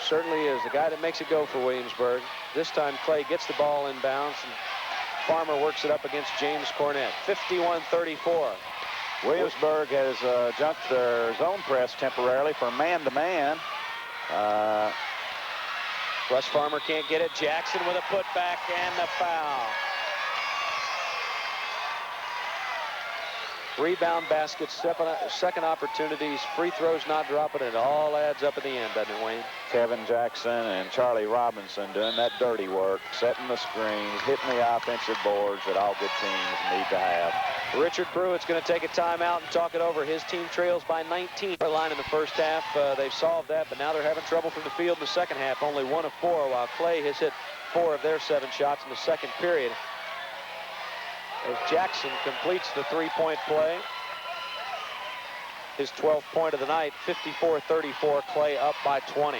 Certainly is. The guy that makes it go for Williamsburg. This time Clay gets the ball inbounds, and Farmer works it up against James Cornett. 51-34. Williamsburg has jumped their zone press temporarily for man-to-man. Russ Farmer can't get it. Jackson with a putback and the foul. Rebound baskets, second opportunities, free throws not dropping. It all adds up at the end, doesn't it, Wayne? Kevin Jackson and Charlie Robinson doing that dirty work, setting the screens, hitting the offensive boards that all good teams need to have. Richard Pruitt's going to take a timeout and talk it over. His team trails by 19. Line in the first half, they've solved that, but now they're having trouble from the field in the second half. Only 1 of 4, while Clay has hit 4 of their 7 shots in the second period. As Jackson completes the 3-point play. His 12th point of the night, 54-34, Clay up by 20.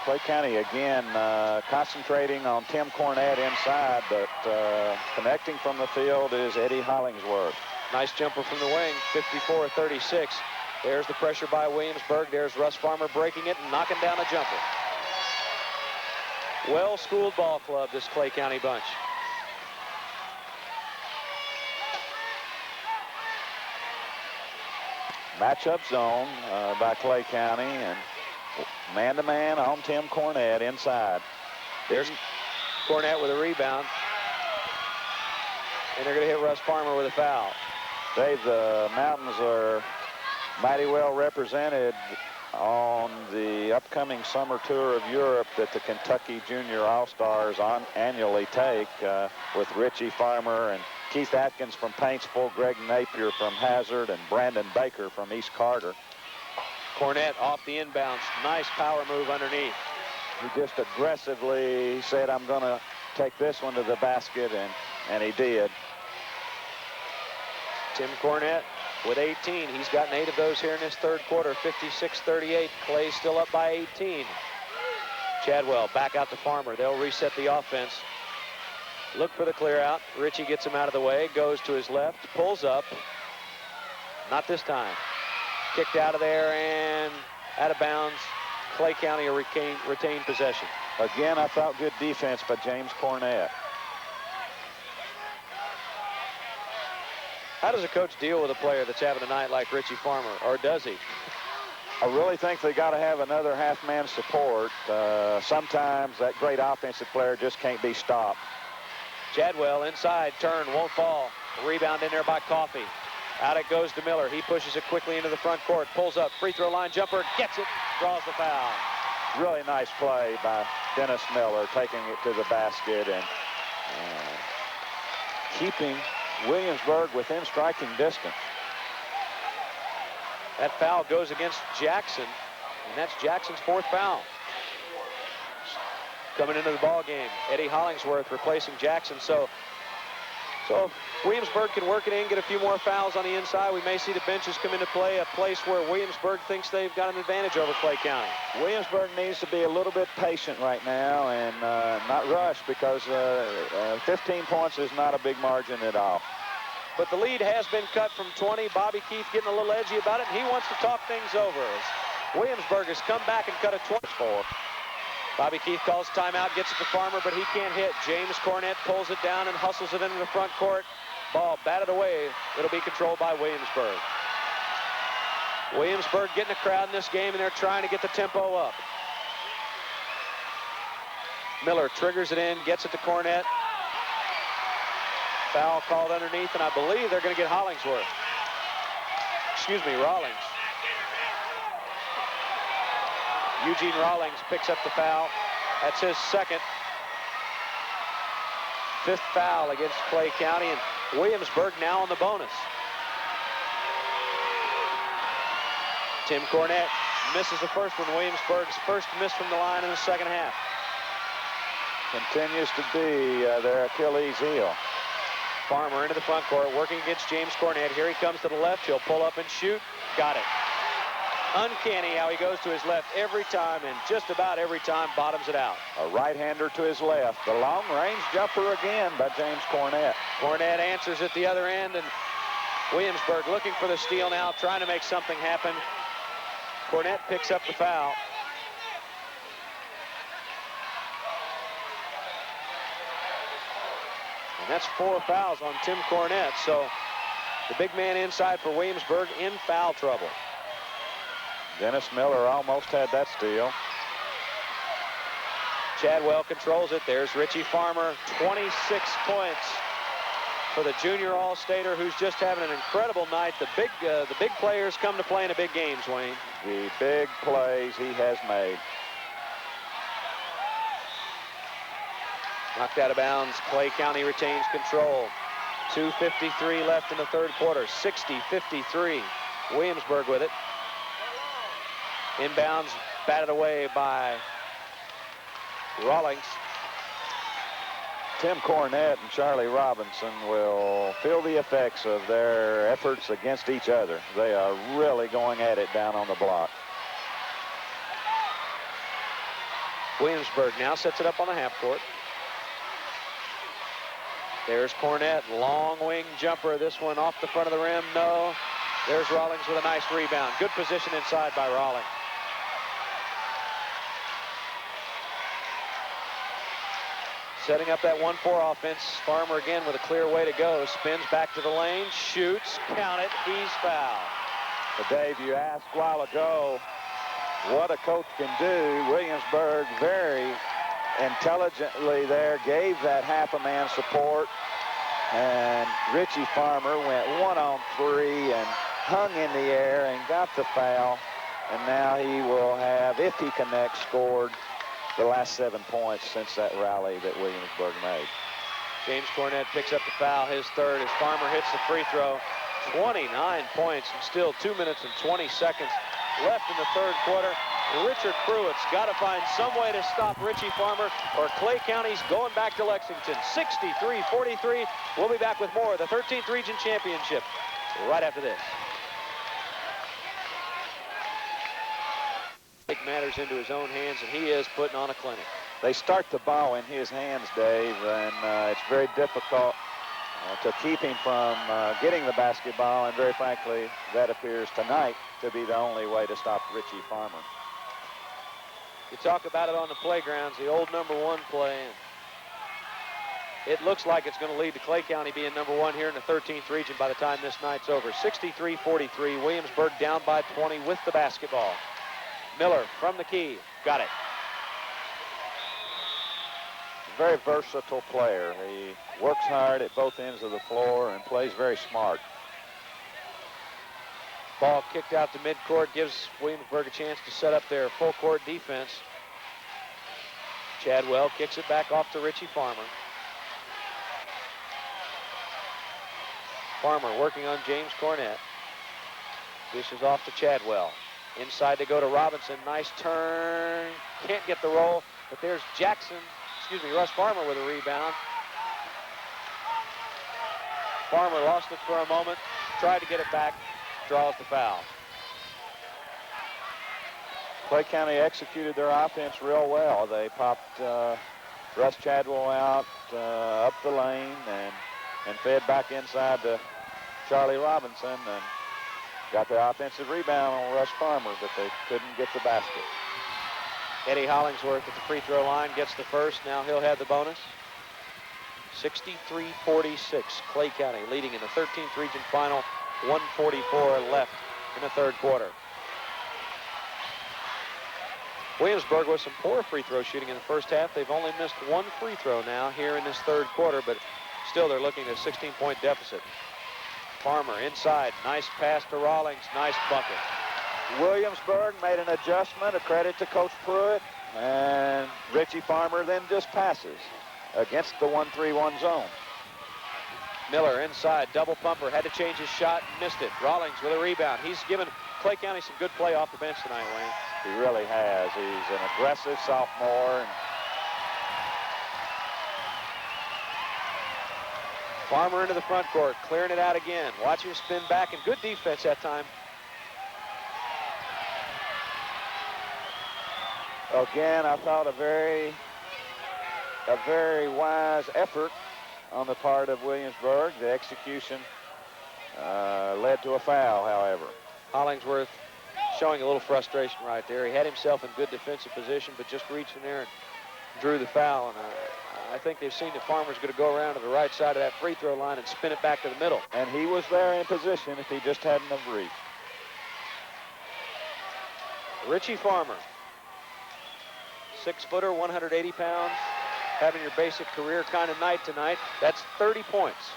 Clay County again concentrating on Tim Cornett inside, but connecting from the field is Eddie Hollingsworth. Nice jumper from the wing, 54-36. There's the pressure by Williamsburg. There's Russ Farmer breaking it and knocking down a jumper. Well-schooled ball club, this Clay County bunch. Matchup zone by Clay County, and man-to-man on Tim Cornett inside. There's Cornett with a rebound. And they're going to hit Russ Farmer with a foul. Dave, the Mountains are mighty well represented on the upcoming summer tour of Europe that the Kentucky Junior All-Stars annually take with Richie Farmer and Keith Atkins from Paintsville, Greg Napier from Hazard, and Brandon Baker from East Carter. Cornette off the inbounds. Nice power move underneath. He just aggressively said, I'm going to take this one to the basket, and he did. Tim Cornette with 18. He's gotten 8 of those here in this third quarter. 56-38. Clay's still up by 18. Chadwell back out to Farmer. They'll reset the offense. Look for the clear out. Ritchie gets him out of the way. Goes to his left. Pulls up. Not this time. Kicked out of there and out of bounds. Clay County retained possession. Again, I thought good defense by James Cornette. How does a coach deal with a player that's having a night like Ritchie Farmer, or does he? I really think they got to have another half-man support. Sometimes that great offensive player just can't be stopped. Chadwell inside, turn, won't fall. Rebound in there by Coffey. Out it goes to Miller. He pushes it quickly into the front court. Pulls up, free throw line jumper, gets it, draws the foul. Really nice play by Dennis Miller, taking it to the basket and keeping Williamsburg within striking distance. That foul goes against Jackson, and that's Jackson's 4th foul. Coming into the ball game, Eddie Hollingsworth replacing Jackson. So if Williamsburg can work it in, get a few more fouls on the inside, we may see the benches come into play, a place where Williamsburg thinks they've got an advantage over Clay County. Williamsburg needs to be a little bit patient right now and not rush, because 15 points is not a big margin at all. But the lead has been cut from 20. Bobby Keith getting a little edgy about it, and he wants to talk things over. As Williamsburg has come back and cut a 24. Bobby Keith calls timeout, gets it to Farmer, but he can't hit. James Cornette pulls it down and hustles it into the front court. Ball batted away. It'll be controlled by Williamsburg. Williamsburg getting a crowd in this game, and they're trying to get the tempo up. Miller triggers it in, gets it to Cornette. Foul called underneath, and I believe they're going to get Hollingsworth. Excuse me, Rawlings. Eugene Rawlings picks up the foul. That's his 2nd. 5th foul against Clay County, and Williamsburg now on the bonus. Tim Cornette misses the first one. Williamsburg's first miss from the line in the second half. Continues to be their Achilles heel. Farmer into the front court, working against James Cornette. Here he comes to the left. He'll pull up and shoot. Got it. Uncanny how he goes to his left every time, and just about every time bottoms it out. A right-hander to his left. The long-range jumper again by James Cornette. Cornette answers at the other end, and Williamsburg looking for the steal now, trying to make something happen. Cornette picks up the foul. And that's 4 fouls on Tim Cornette. So the big man inside for Williamsburg in foul trouble. Dennis Miller almost had that steal. Chadwell controls it. There's Ritchie Farmer. 26 points for the junior All-Stater, who's just having an incredible night. The big players come to play in the big games, Wayne. The big plays he has made. Knocked out of bounds. Clay County retains control. 2:53 left in the third quarter. 60-53. Williamsburg with it. Inbounds, batted away by Rawlings. Tim Cornette and Charlie Robinson will feel the effects of their efforts against each other. They are really going at it down on the block. Williamsburg now sets it up on the half court. There's Cornette, long wing jumper. This one off the front of the rim, no. There's Rawlings with a nice rebound. Good position inside by Rawlings. Setting up that 1-4 offense. Farmer again with a clear way to go. Spins back to the lane, shoots, count it, he's fouled. But Dave, you asked a while ago what a coach can do. Williamsburg very intelligently there gave that half-a-man support, and Ritchie Farmer went 1-on-3 and hung in the air and got the foul, and now he will have, if he connects, scored the last 7 points since that rally that Williamsburg made. James Cornette picks up the foul, his third, as Farmer hits the free throw. 29 points and still 2 minutes and 20 seconds left in the third quarter. Richard Pruitt's got to find some way to stop Richie Farmer, or Clay County's going back to Lexington. 63-43. We'll be back with more of the 13th Region Championship right after this. Take matters into his own hands, and he is putting on a clinic. They start the ball in his hands, Dave, and it's very difficult to keep him from getting the basketball, and very frankly, that appears tonight to be the only way to stop Richie Farmer. You talk about it on the playgrounds, the old #1 play, and it looks like it's going to lead to Clay County being #1 here in the 13th region by the time this night's over. 63-43, Williamsburg down by 20 with the basketball. Miller from the key, got it. Very versatile player. He works hard at both ends of the floor and plays very smart. Ball kicked out to midcourt, gives Williamsburg a chance to set up their full court defense. Chadwell kicks it back off to Richie Farmer. Farmer working on James Cornett. Dishes off to Chadwell. Inside to go to Robinson. Nice turn. Can't get the roll, but there's Russ Farmer with a rebound. Farmer lost it for a moment, tried to get it back, draws the foul. Clay County executed their offense real well. They popped Russ Chadwell out up the lane and fed back inside to Charlie Robinson and got the offensive rebound on Russ Farmer, but they couldn't get the basket. Eddie Hollingsworth at the free throw line gets the first. Now he'll have the bonus. 63-46, Clay County leading in the 13th region final. 1:44 left in the third quarter. Williamsburg with some poor free throw shooting in the first half. They've only missed one free throw now here in this third quarter, but still they're looking at a 16-point deficit. Farmer inside, nice pass to Rawlings, nice bucket. Williamsburg made an adjustment, a credit to Coach Pruitt, and Richie Farmer then just passes against the 1-3-1 zone. Miller inside, double pumper, had to change his shot, missed it. Rawlings with a rebound. He's given Clay County some good play off the bench tonight, Wayne. He really has. He's an aggressive sophomore. And Farmer into the front court, clearing it out again. Watch him spin back, and good defense that time. Again, I thought a very wise effort on the part of Williamsburg. The execution led to a foul, however. Hollingsworth showing a little frustration right there. He had himself in good defensive position, but just reached in there and drew the foul. And I think they've seen that Farmer's going to go around to the right side of that free throw line and spin it back to the middle. And he was there in position if he just hadn't have reached. Richie Farmer, 6-footer, 180 pounds, having your basic career kind of night tonight. That's 30 points.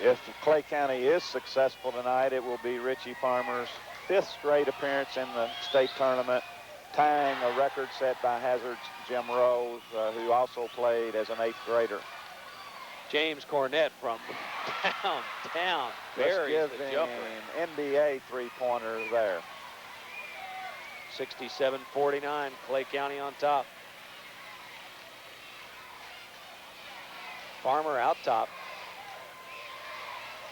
If Clay County is successful tonight, it will be Richie Farmer's 5th straight appearance in the state tournament, tying a record set by Hazard's Jim Rose, who also played as an 8th grader. James Cornett from downtown buries the jumper. NBA three-pointer there. 67-49, Clay County on top. Farmer out top.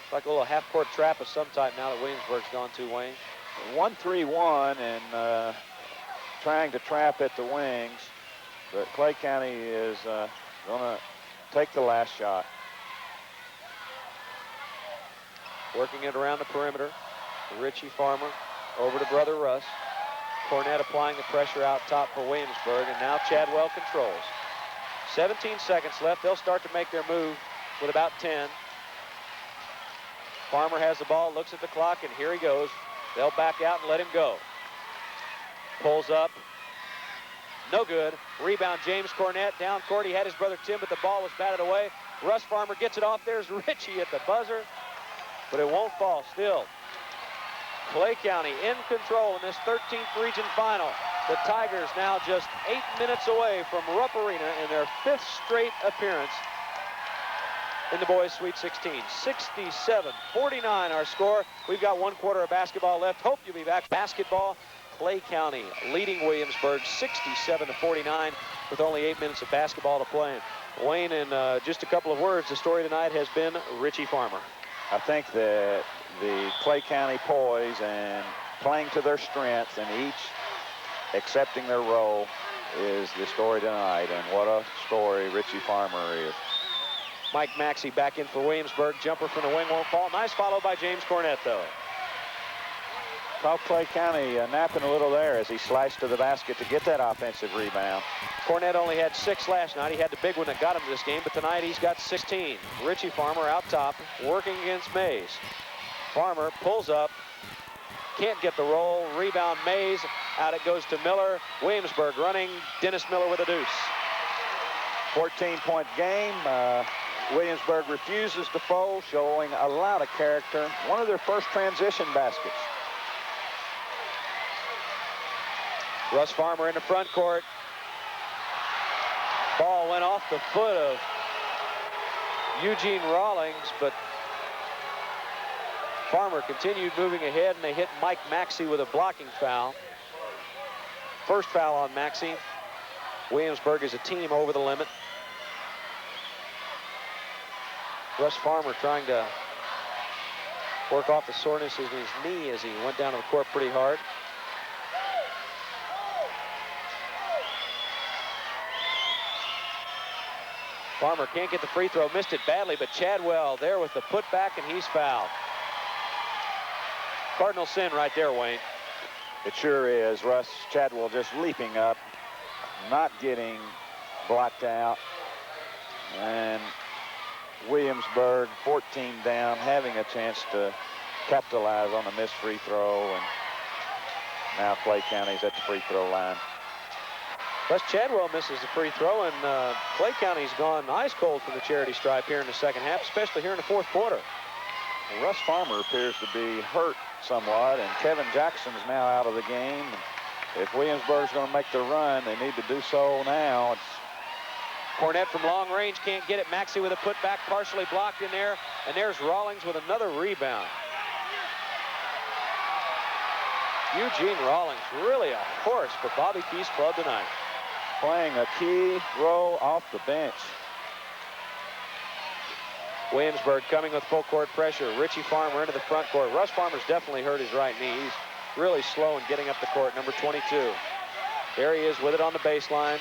It's like a little half-court trap of some type now that Williamsburg's gone to, Wayne. 1-3-1 and trying to trap at the wings, but Clay County is going to take the last shot. Working it around the perimeter. Richie Farmer over to brother Russ. Cornett applying the pressure out top for Williamsburg, and now Chadwell controls. 17 seconds left. They'll start to make their move with about 10. Farmer has the ball, looks at the clock, and here he goes. They'll back out and let him go. Pulls up. No good. Rebound, James Cornett. Down court, he had his brother Tim, but the ball was batted away. Russ Farmer gets it off. There's Richie at the buzzer, but it won't fall still. Clay County in control in this 13th region final. The Tigers now just 8 minutes away from Rupp Arena in their 5th straight appearance in the boys' Sweet 16. 67-49 our score. We've got 1 quarter of basketball left. Hope you'll be back. Basketball, Clay County leading Williamsburg 67-49 with only 8 minutes of basketball to play. Wayne, in just a couple of words, the story tonight has been Richie Farmer. I think that the Clay County poise and playing to their strengths and each accepting their role is the story tonight, and what a story Richie Farmer is. Mike Maxey back in for Williamsburg. Jumper from the wing won't fall. Nice follow by James Cornett, though. Caught Clay County napping a little there as he sliced to the basket to get that offensive rebound. Cornett only had 6 last night. He had the big one that got him this game, but tonight he's got 16. Richie Farmer out top, working against Mays. Farmer pulls up, can't get the roll. Rebound Mays. Out it goes to Miller. Williamsburg running. Dennis Miller with a deuce. 14-point game. Williamsburg refuses to fold, showing a lot of character. One of their first transition baskets. Russ Farmer in the front court. Ball went off the foot of Eugene Rawlings, but Farmer continued moving ahead, and they hit Mike Maxey with a blocking foul. First foul on Maxey. Williamsburg is a team over the limit. Russ Farmer trying to work off the soreness in his knee as he went down to the court pretty hard. Farmer can't get the free throw, missed it badly, but Chadwell there with the putback, and he's fouled. Cardinal sin right there, Wayne. It sure is. Russ Chadwell just leaping up, not getting blocked out. And Williamsburg 14 down, having a chance to capitalize on a missed free throw. And now Clay County's at the free throw line. Russ Chadwell misses the free throw, and Clay County's gone ice cold from the charity stripe here in the second half, especially here in the fourth quarter. Well, Russ Farmer appears to be hurt somewhat, and Kevin Jackson's now out of the game. If Williamsburg's going to make the run, they need to do so now. It's Cornett from long range can't get it. Maxey with a putback, partially blocked in there, and there's Rawlings with another rebound. Eugene Rawlings, really a horse for Bobby Key's club tonight. Playing a key role off the bench. Williamsburg coming with full court pressure. Richie Farmer into the front court. Russ Farmer's definitely hurt his right knee. He's really slow in getting up the court, number 22. There he is with it on the baseline.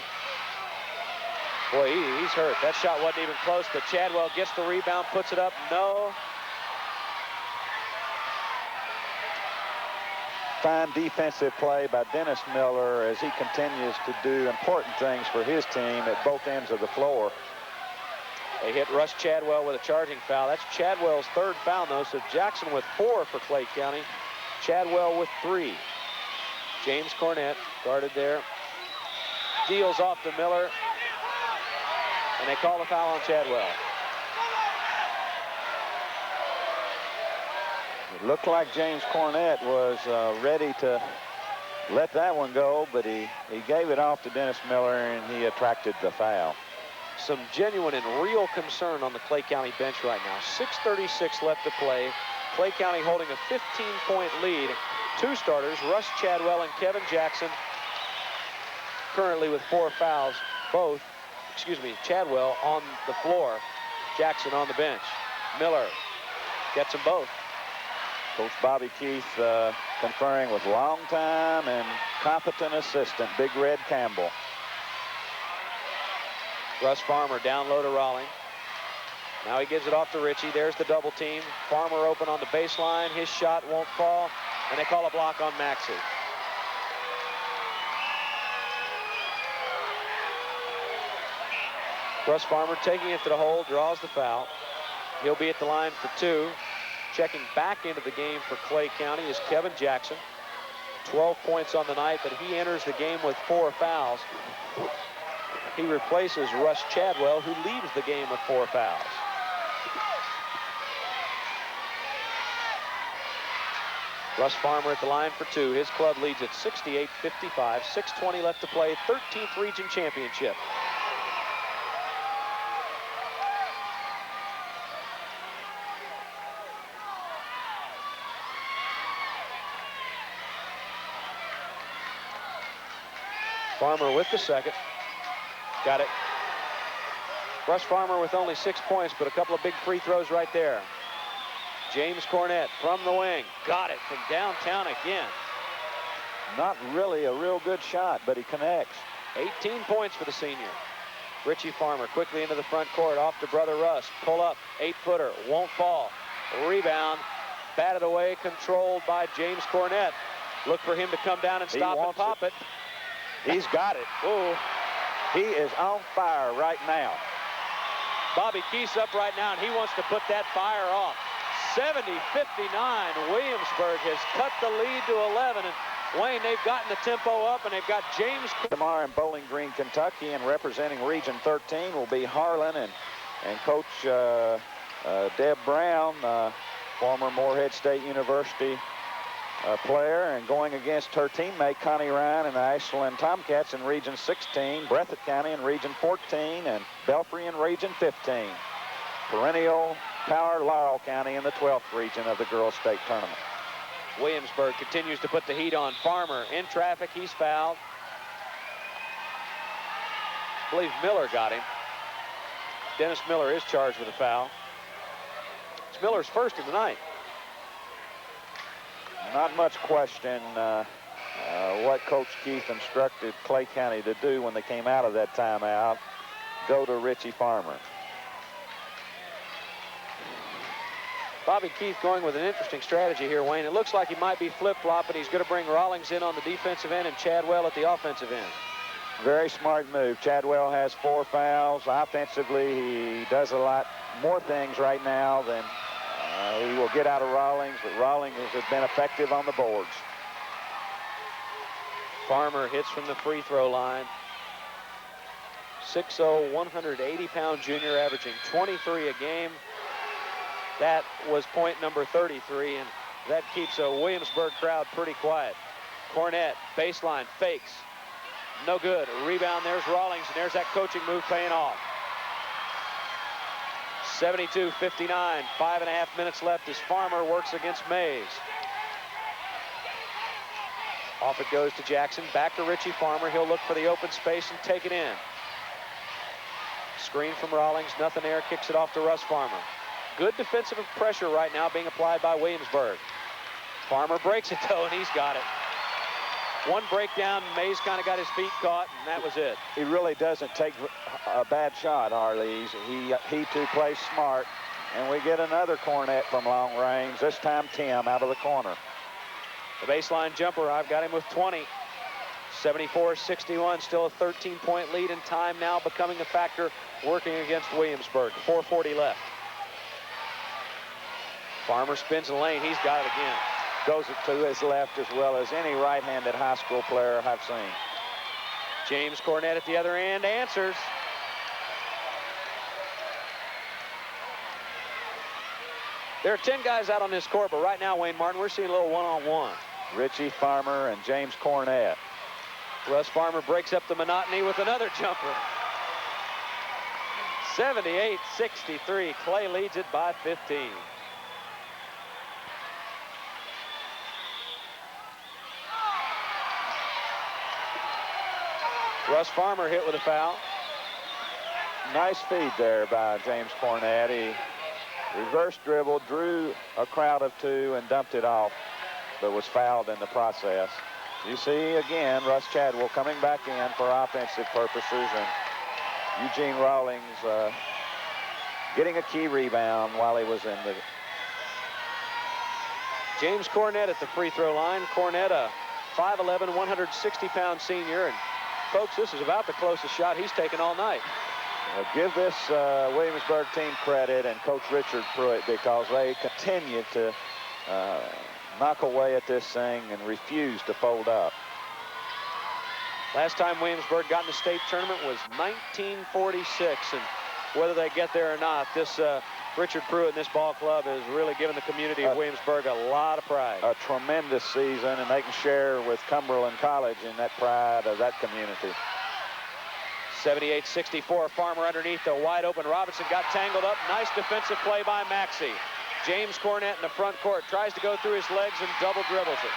Boy, he's hurt. That shot wasn't even close, but Chadwell gets the rebound, puts it up. No. Fine defensive play by Dennis Miller as he continues to do important things for his team at both ends of the floor. They hit Russ Chadwell with a charging foul. That's Chadwell's third foul, though, so Jackson with 4 for Clay County. Chadwell with 3. James Cornett guarded there. Deals off to Miller, and they call a foul on Chadwell. It looked like James Cornett was ready to let that one go, but he gave it off to Dennis Miller, and he attracted the foul. Some genuine and real concern on the Clay County bench right now. 6:36 left to play. Clay County holding a 15-point lead. 2 starters, Russ Chadwell and Kevin Jackson, currently with 4 fouls. Chadwell on the floor, Jackson on the bench. Miller gets them both. Coach Bobby Keith conferring with longtime and competent assistant Big Red Campbell. Russ Farmer down low to Rawlings. Now he gives it off to Richie. There's the double team. Farmer open on the baseline. His shot won't fall, and they call a block on Maxey. Russ Farmer taking it to the hole, draws the foul. He'll be at the line for 2. Checking back into the game for Clay County is Kevin Jackson. 12 points on the night, but he enters the game with 4 fouls. He replaces Russ Chadwell, who leaves the game with 4 fouls. Russ Farmer at the line for 2. His club leads at 68-55. 6:20 left to play. 13th region championship. Farmer with the second. Got it. Russ Farmer with only 6 points, but a couple of big free throws right there. James Cornett from the wing. Got it from downtown again. Not really a real good shot, but he connects. 18 points for the senior. Richie Farmer quickly into the front court, off to brother Russ. Pull up, 8-footer, won't fall. Rebound, batted away, controlled by James Cornett. Look for him to come down and stop and pop it. He's got it. Oh, he is on fire right now. Bobby Keith's up right now, and he wants to put that fire off. 70-59, Williamsburg has cut the lead to 11, and Wayne, they've gotten the tempo up, and they've got James. Tomorrow in Bowling Green, Kentucky, and representing Region 13 will be Harlan and Coach Deb Brown, former Morehead State University player, and going against her teammate Connie Ryan and the Ashland Tomcats in Region 16, Breathitt County in Region 14, and Belfry in Region 15. Perennial power Laurel County in the 12th region of the girls' state tournament. Williamsburg continues to put the heat on. Farmer in traffic. He's fouled. I believe Miller got him. Dennis Miller is charged with a foul. It's Miller's first of the night. Not much question what Coach Keith instructed Clay County to do when they came out of that timeout. Go to Richie Farmer. Bobby Keith going with an interesting strategy here, Wayne. It looks like he might be flip-flopping. He's going to bring Rawlings in on the defensive end and Chadwell at the offensive end. Very smart move. Chadwell has 4 fouls. Offensively, he does a lot more things right now than he will get out of Rawlings, but Rawlings has been effective on the boards. Farmer hits from the free throw line. 6'0", 180-pound junior, averaging 23 a game. That was point number 33, and that keeps a Williamsburg crowd pretty quiet. Cornett, baseline, fakes. No good. A rebound, there's Rawlings, and there's that coaching move paying off. 72-59, 5.5 minutes left as Farmer works against Mays. Off it goes to Jackson, back to Richie Farmer. He'll look for the open space and take it in. Screen from Rawlings, nothing there, kicks it off to Russ Farmer. Good defensive pressure right now being applied by Williamsburg. Farmer breaks it though, and he's got it. One breakdown, Mays kind of got his feet caught, and that was it. He really doesn't take a bad shot, Harley. He too plays smart, and we get another Cornett from long range. This time Tim out of the corner. The baseline jumper, I've got him with 20. 74-61, still a 13-point lead, and time now becoming a factor working against Williamsburg. 4:40 left. Farmer spins the lane. He's got it again. Goes it to his left as well as any right-handed high school player I've seen. James Cornett at the other end answers. There are 10 guys out on this court, but right now, Wayne Martin, we're seeing a little one-on-one. Richie Farmer and James Cornett. Russ Farmer breaks up the monotony with another jumper. 78-63. Clay leads it by 15. Russ Farmer hit with a foul. Nice feed there by James Cornett. He reverse dribble, drew a crowd of 2 and dumped it off, but was fouled in the process. You see again Russ Chadwell coming back in for offensive purposes, and Eugene Rawlings getting a key rebound while he was in the... James Cornett at the free throw line. Cornett, a 5'11", 160-pound senior, and folks, this is about the closest shot he's taken all night. Give this Williamsburg team credit and Coach Richard Pruitt, because they continue to knock away at this thing and refuse to fold up. Last time Williamsburg got in the state tournament was 1946, and whether they get there or not, this Richard Pruitt and this ball club is really giving the community of Williamsburg a lot of pride. A tremendous season, and they can share with Cumberland College in that pride of that community. 78-64, Farmer underneath the wide open. Robinson got tangled up. Nice defensive play by Maxey. James Cornett in the front court tries to go through his legs and double dribbles it.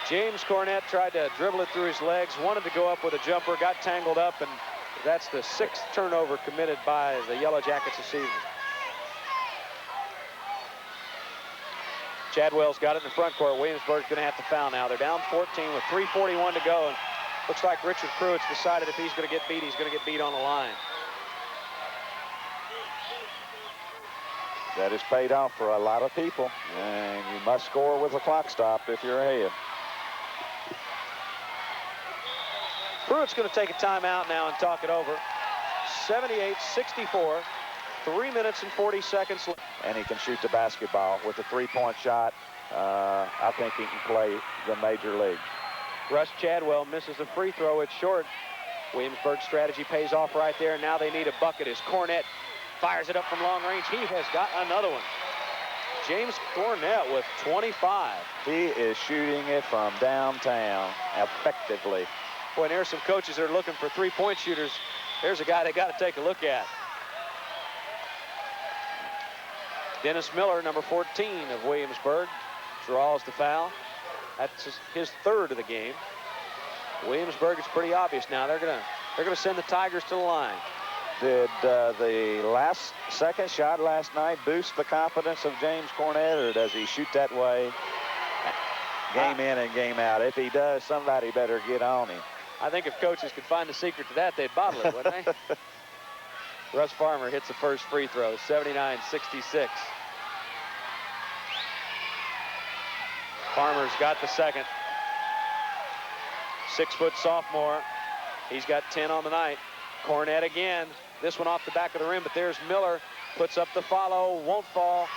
James Cornette tried to dribble it through his legs, wanted to go up with a jumper, got tangled up, and that's the 6th turnover committed by the Yellow Jackets this evening. Chadwell's got it in the front court. Williamsburg's going to have to foul now. They're down 14 with 3:41 to go. And looks like Richard Pruitt's decided if he's going to get beat, he's going to get beat on the line. That has paid off for a lot of people. And you must score with a clock stop if you're ahead. Pruitt's going to take a timeout now and talk it over. 78-64. 3 minutes and 40 seconds left. And he can shoot the basketball with a 3-point shot. I think he can play the major league. Russ Chadwell misses the free throw. It's short. Williamsburg's strategy pays off right there. Now they need a bucket as Cornette fires it up from long range. He has got another one. James Cornette with 25. He is shooting it from downtown effectively. Boy, and there's some coaches that are looking for 3-point shooters. There's a guy they got to take a look at. Dennis Miller, number 14 of Williamsburg, draws the foul. That's his 3rd of the game. Williamsburg, it's pretty obvious now. They're gonna send the Tigers to the line. Did the second shot last night boost the confidence of James Cornette, or does he shoot that way game in and game out? If he does, somebody better get on him. I think if coaches could find the secret to that, they'd bottle it, wouldn't they? Russ Farmer hits the first free throw, 79-66. Farmer's got the second. 6-foot sophomore. He's got 10 on the night. Cornette again. This one off the back of the rim, but there's Miller. Puts up the follow, won't fall.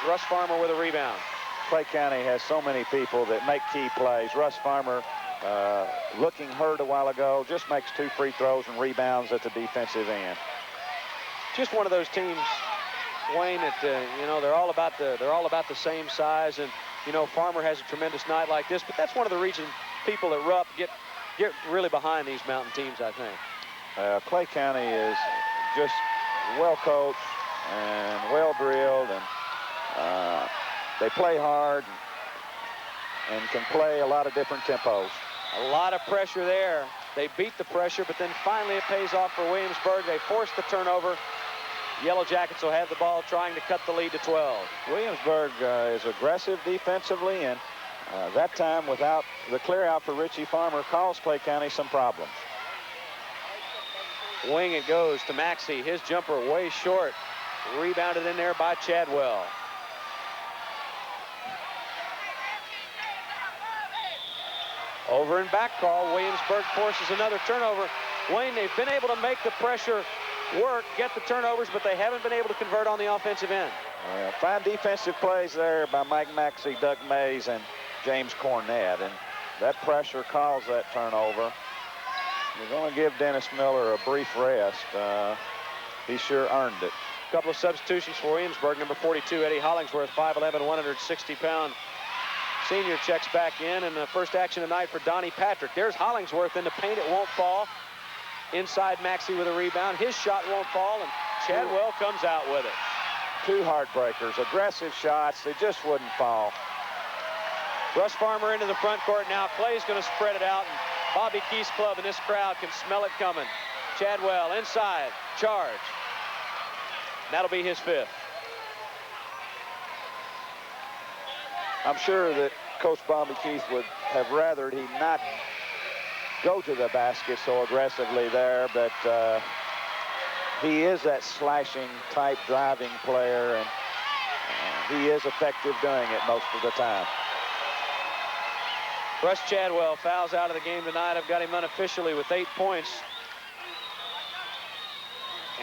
Russ Farmer with a rebound. Clay County has so many people that make key plays. Russ Farmer, looking hurt a while ago, just makes 2 free throws and rebounds at the defensive end. Just one of those teams, Wayne, that you know, they're all about the same size, and you know, Farmer has a tremendous night like this, but that's one of the reasons people at Rupp get really behind these mountain teams, I think. Clay County is just well coached and well drilled, and they play hard and can play a lot of different tempos. A lot of pressure there. They beat the pressure, but then finally it pays off for Williamsburg. They force the turnover. Yellow Jackets will have the ball, trying to cut the lead to 12. Williamsburg is aggressive defensively, and that time without the clear out for Richie Farmer caused Clay County some problems. Wing it goes to Maxey. His jumper way short. Rebounded in there by Chadwell. Over and back call. Williamsburg forces another turnover. Wayne, they've been able to make the pressure work, get the turnovers, but they haven't been able to convert on the offensive end. Fine defensive plays there by Mike Maxey, Doug Mays, and James Cornette, and that pressure caused that turnover. We're going to give Dennis Miller a brief rest. He sure earned it. A couple of substitutions for Williamsburg. Number 42, Eddie Hollingsworth, 5'11", 160-pound senior, checks back in, and the first action tonight for Donnie Patrick. There's Hollingsworth in the paint. It won't fall. Inside Maxey with a rebound. His shot won't fall, and Chadwell comes out with it. 2 heartbreakers, aggressive shots. They just wouldn't fall. Russ Farmer into the front court now. Clay's going to spread it out, and Bobby Keith's club and this crowd can smell it coming. Chadwell inside, charge. That'll be his 5th. I'm sure that Coach Bobby Keith would have rathered he not go to the basket so aggressively there, but he is that slashing type driving player, and he is effective doing it most of the time. Russ Chadwell fouls out of the game tonight. I've got him unofficially with 8 points.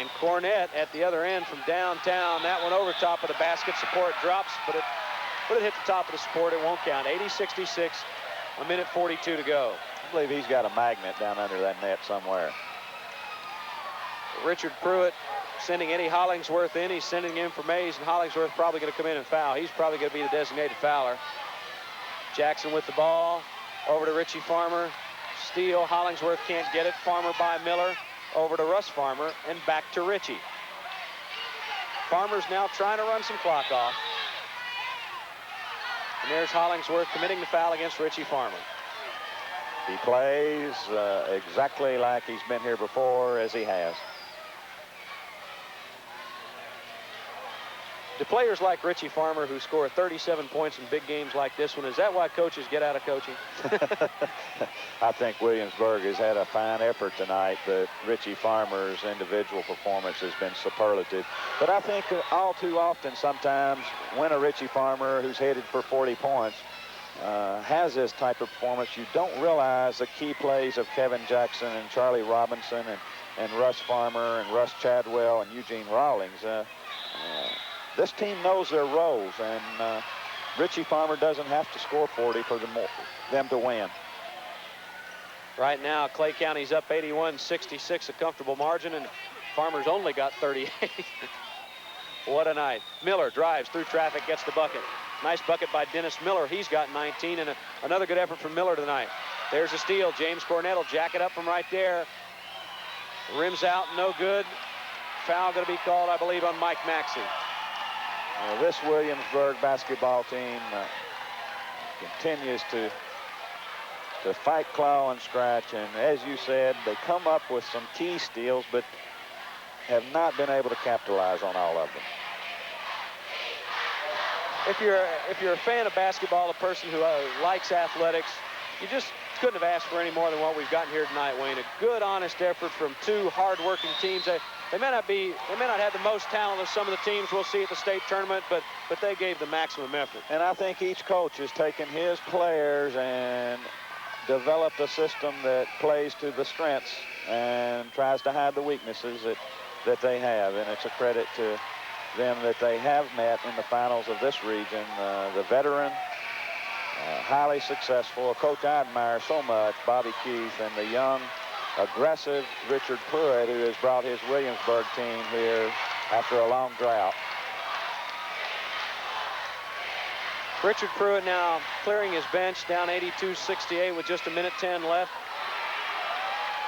And Cornette at the other end from downtown. That one over top of the basket. Support drops, but it hit the top of the support. It won't count. 80-66, a minute 42 to go. I believe he's got a magnet down under that net somewhere. Richard Pruitt sending Eddie Hollingsworth in. He's sending him for Mays, and Hollingsworth probably going to come in and foul. He's probably going to be the designated fouler. Jackson with the ball. Over to Richie Farmer. Steal. Hollingsworth can't get it. Farmer by Miller. Over to Russ Farmer and back to Richie. Farmer's now trying to run some clock off. And there's Hollingsworth committing the foul against Richie Farmer. He plays exactly like he's been here before, as he has. Do players like Richie Farmer, who score 37 points in big games like this one, is that why coaches get out of coaching? I think Williamsburg has had a fine effort tonight, but Richie Farmer's individual performance has been superlative. But I think all too often sometimes when a Richie Farmer who's headed for 40 points has this type of performance, you don't realize the key plays of Kevin Jackson and Charlie Robinson and Russ Farmer and Russ Chadwell and Eugene Rawlings. This team knows their roles, and Richie Farmer doesn't have to score 40 for them to win. Right now, Clay County's up 81-66, a comfortable margin, and Farmer's only got 38. What a night. Miller drives through traffic, gets the bucket. Nice bucket by Dennis Miller. He's got 19, and another good effort from Miller tonight. There's a steal. James Cornett will jack it up from right there. Rims out, no good. Foul going to be called, I believe, on Mike Maxey. This Williamsburg basketball team continues to fight, claw, and scratch. And as you said, they come up with some key steals, but have not been able to capitalize on all of them. If you're a fan of basketball, a person who likes athletics, you just couldn't have asked for any more than what we've gotten here tonight, Wayne. A good, honest effort from two hard-working teams. They may not have the most talent of some of the teams we'll see at the state tournament, but they gave the maximum effort. And I think each coach has taken his players and developed a system that plays to the strengths and tries to hide the weaknesses that they have. And it's a credit to them that they have met in the finals of this region. The veteran, highly successful, a coach I admire so much, Bobby Keith, and the young, aggressive Richard Pruitt, who has brought his Williamsburg team here after a long drought. Richard Pruitt now clearing his bench, down 82-68 with just 1:10 left.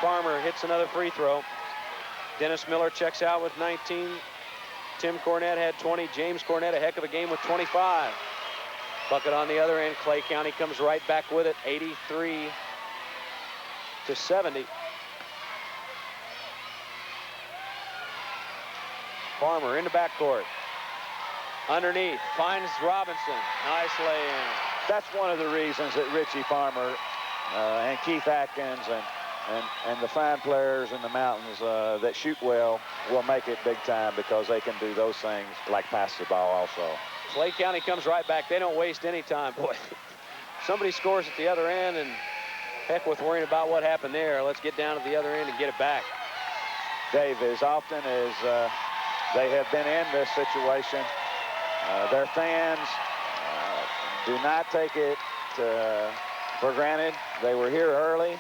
Farmer hits another free throw. Dennis Miller checks out with 19. Tim Cornett had 20. James Cornett, a heck of a game with 25. Bucket on the other end. Clay County comes right back with it, 83-70. Farmer in the backcourt. Underneath, finds Robinson. Nice lay-in. That's one of the reasons that Richie Farmer and Keith Atkins and the fine players in the mountains that shoot well will make it big time, because they can do those things like pass the ball also. Clay County comes right back. They don't waste any time. Boy, somebody scores at the other end, and heck with worrying about what happened there. Let's get down to the other end and get it back. Dave, as often as they have been in this situation, their fans do not take it for granted. They were here early,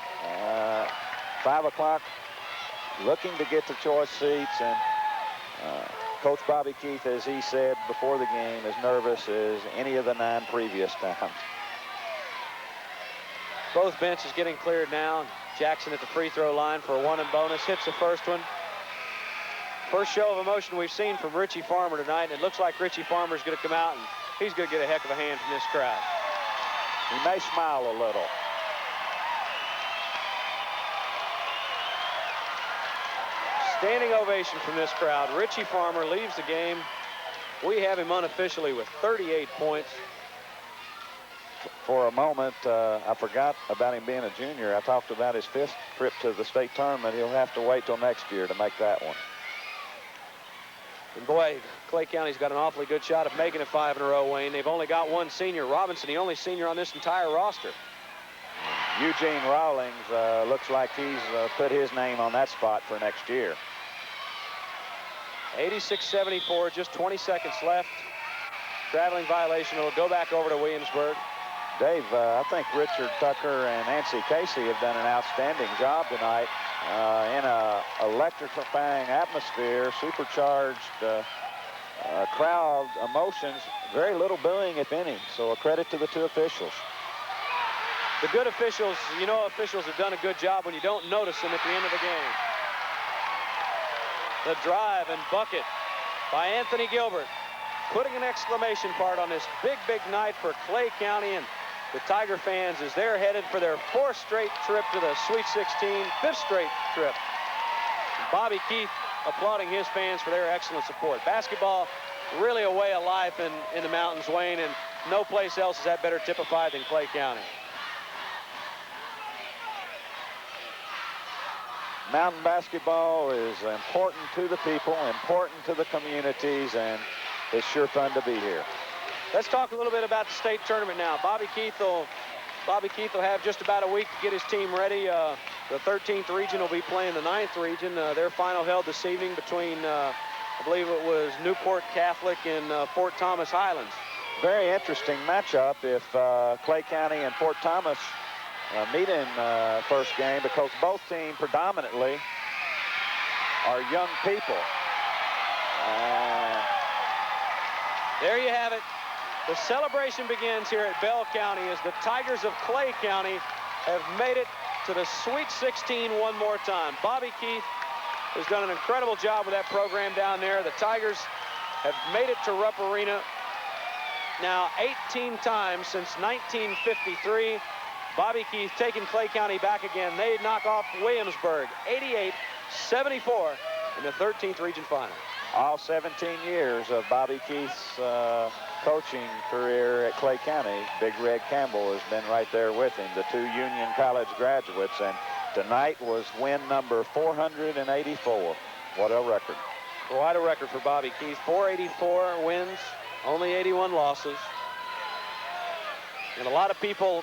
5 o'clock, looking to get to choice seats, and Coach Bobby Keith, as he said before the game, as nervous as any of the 9 previous times. Both benches getting cleared now. Jackson at the free throw line for a 1 and bonus. Hits the first one. First show of emotion we've seen from Richie Farmer tonight, and it looks like Richie Farmer's going to come out, and he's going to get a heck of a hand from this crowd. He may smile a little. Standing ovation from this crowd. Richie Farmer leaves the game. We have him unofficially with 38 points. For a moment, I forgot about him being a junior. I talked about his 5th trip to the state tournament. He'll have to wait till next year to make that one. And boy, Clay County's got an awfully good shot of making it 5 in a row, Wayne. They've only got 1 senior. Robinson, the only senior on this entire roster. Eugene Rawlings looks like he's put his name on that spot for next year. 86-74, just 20 seconds left. Traveling violation. It'll go back over to Williamsburg. Dave, I think Richard Tucker and Nancy Casey have done an outstanding job tonight in a electrifying atmosphere, supercharged crowd, emotions, very little booing, if any. So a credit to the 2 officials. The good officials, you know, officials have done a good job when you don't notice them at the end of the game. The drive and bucket by Anthony Gilbert. putting an exclamation part on this big, big night for Clay County and the Tiger fans as they're headed for their 4th straight trip to the Sweet 16, 5th straight trip. Bobby Keith applauding his fans for their excellent support. Basketball, really a way of life in the mountains, Wayne, and no place else is that better typified than Clay County. Mountain basketball is important to the people, important to the communities, and it's sure fun to be here. Let's talk a little bit about the state tournament now. Bobby Keith will have just about a week to get his team ready. The 13th region will be playing the 9th region. Their final held this evening between, I believe it was Newport Catholic and Fort Thomas Highlands. Very interesting matchup if Clay County and Fort Thomas meet in first game, because both teams predominantly are young people. There you have it. The celebration begins here at Bell County as the Tigers of Clay County have made it to the Sweet 16 one more time. Bobby Keith has done an incredible job with that program down there. The Tigers have made it to Rupp Arena now 18 times since 1953. Bobby Keith taking Clay County back again. They knock off Williamsburg 88-74 in the 13th region final. All 17 years of Bobby Keith's coaching career at Clay County, Big Red Campbell has been right there with him, the 2 Union College graduates, and tonight was win number 484. What a record. Quite a record for Bobby Keith. 484 wins, only 81 losses. And a lot of people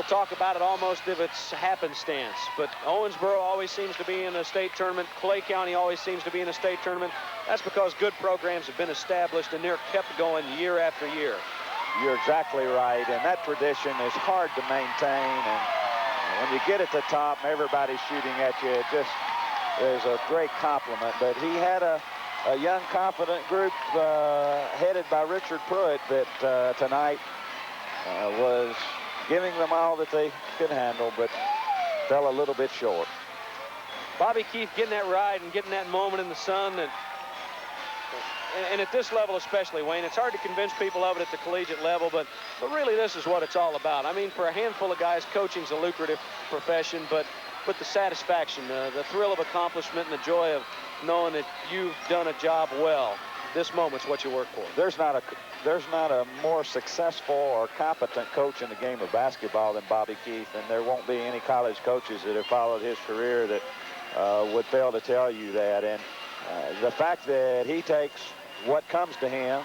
talk about it almost if it's happenstance, but Owensboro always seems to be in a state tournament. Clay County always seems to be in a state tournament. That's because good programs have been established and they're kept going year after year. You're exactly right, and that tradition is hard to maintain, and when you get at the top and everybody's shooting at you, it just is a great compliment. But he had a young, confident group headed by Richard Pruitt that tonight was giving them all that they could handle, but fell a little bit short. Bobby Keith getting that ride and getting that moment in the sun, and at this level especially, Wayne, it's hard to convince people of it at the collegiate level, but really this is what it's all about. I mean, for a handful of guys, coaching's a lucrative profession, but the satisfaction, the thrill of accomplishment, and the joy of knowing that you've done a job well, this moment's what you work for. There's not a more successful or competent coach in the game of basketball than Bobby Keith, and there won't be any college coaches that have followed his career that would fail to tell you that. And the fact that he takes what comes to him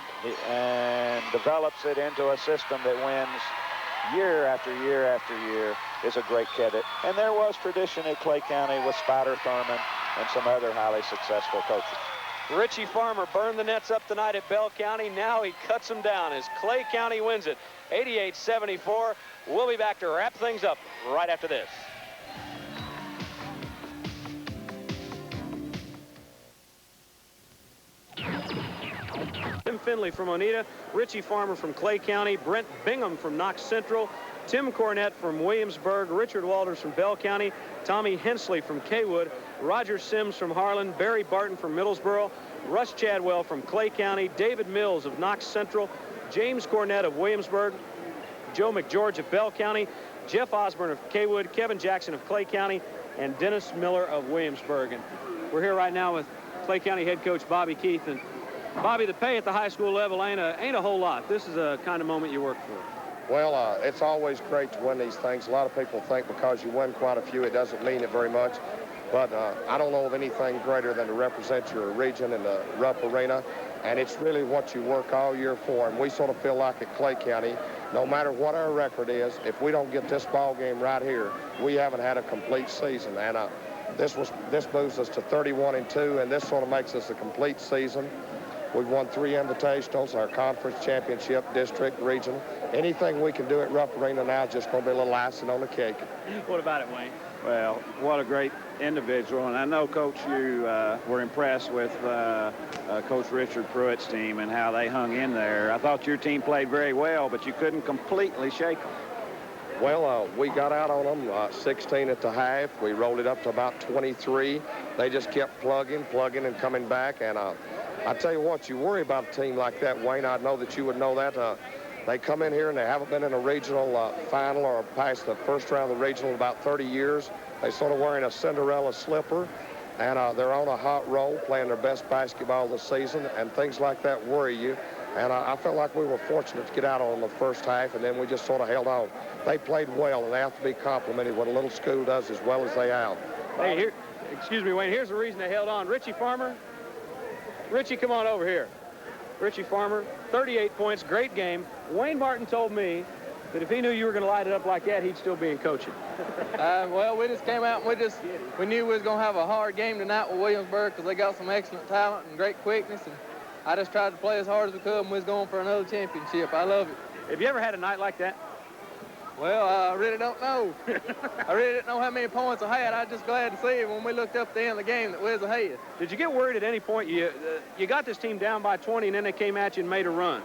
and develops it into a system that wins year after year after year is a great credit. And there was tradition at Clay County with Spider Thurman and some other highly successful coaches. Richie Farmer burned the nets up tonight at Bell County. Now he cuts them down as Clay County wins it 88-74. We'll be back to wrap things up right after this. Tim Finley from Oneida, Richie Farmer from Clay County, Brent Bingham from Knox Central, Tim Cornett from Williamsburg, Richard Walters from Bell County, Tommy Hensley from Kaywood, Roger Sims from Harlan, Barry Barton from Middlesboro, Russ Chadwell from Clay County, David Mills of Knox Central, James Cornett of Williamsburg, Joe McGeorge of Bell County, Jeff Osborne of Kaywood, Kevin Jackson of Clay County, and Dennis Miller of Williamsburg. And we're here right now with Clay County head coach Bobby Keith. And Bobby, the pay at the high school level ain't a whole lot. This is a kind of moment you work for. Well, it's always great to win these things. A lot of people think because you win quite a few, it doesn't mean it very much. But I don't know of anything greater than to represent your region in the Rupp Arena. And it's really what you work all year for. And we sort of feel like at Clay County, no matter what our record is, if we don't get this ball game right here, we haven't had a complete season. And this moves us to 31-2, and this sort of makes us a complete season. We've won 3 invitationals, our conference championship, district, region. Anything we can do at Rupp Arena now is just going to be a little icing on the cake. What about it, Wayne? Well, what a great individual. And I know, Coach, you were impressed with Coach Richard Pruitt's team and how they hung in there. I thought your team played very well, but you couldn't completely shake them. Well, we got out on them 16 at the half. We rolled it up to about 23. They just kept plugging and coming back. And I tell you what, you worry about a team like that, Wayne. I know that you would know that. They come in here and they haven't been in a regional final or past the first round of the regional in about 30 years. They sort of wearing a Cinderella slipper, and they're on a hot roll, playing their best basketball of the season, and things like that worry you. And I felt like we were fortunate to get out on the first half, and then we just sort of held on. They played well, and they have to be complimented what a little school does as well as they have. Hey, here, excuse me, Wayne, here's the reason they held on. Richie Farmer. Richie, come on over here. Richie Farmer, 38 points, great game. Wayne Martin told me that if he knew you were going to light it up like that, he'd still be in coaching. Well, we just came out and we knew we was going to have a hard game tonight with Williamsburg because they got some excellent talent and great quickness. And I just tried to play as hard as we could, and we was going for another championship. I love it. Have you ever had a night like that? Well, I really don't know. I really didn't know how many points I had. I was just glad to see when we looked up at the end of the game that we was ahead. Did you get worried at any point? You got this team down by 20, and then they came at you and made a run.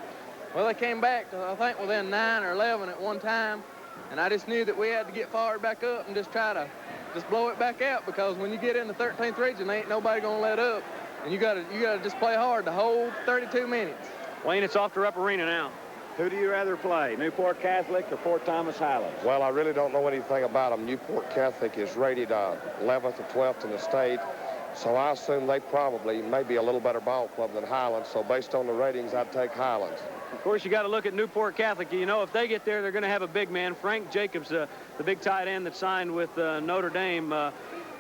Well, they came back, I think, within 9 or 11 at one time, and I just knew that we had to get fired back up and just try to blow it back out, because when you get in the 13th region, ain't nobody going to let up, and you got to just play hard the whole 32 minutes. Wayne, it's off to Rupp Arena now. Who do you rather play, Newport Catholic or Fort Thomas Highlands? Well, I really don't know anything about them. Newport Catholic is rated 11th or 12th in the state, so I assume they probably may be a little better ball club than Highlands, so based on the ratings, I'd take Highlands. Of course, you got to look at Newport Catholic. You know, if they get there, they're going to have a big man. Frank Jacobs, the big tight end that signed with Notre Dame, going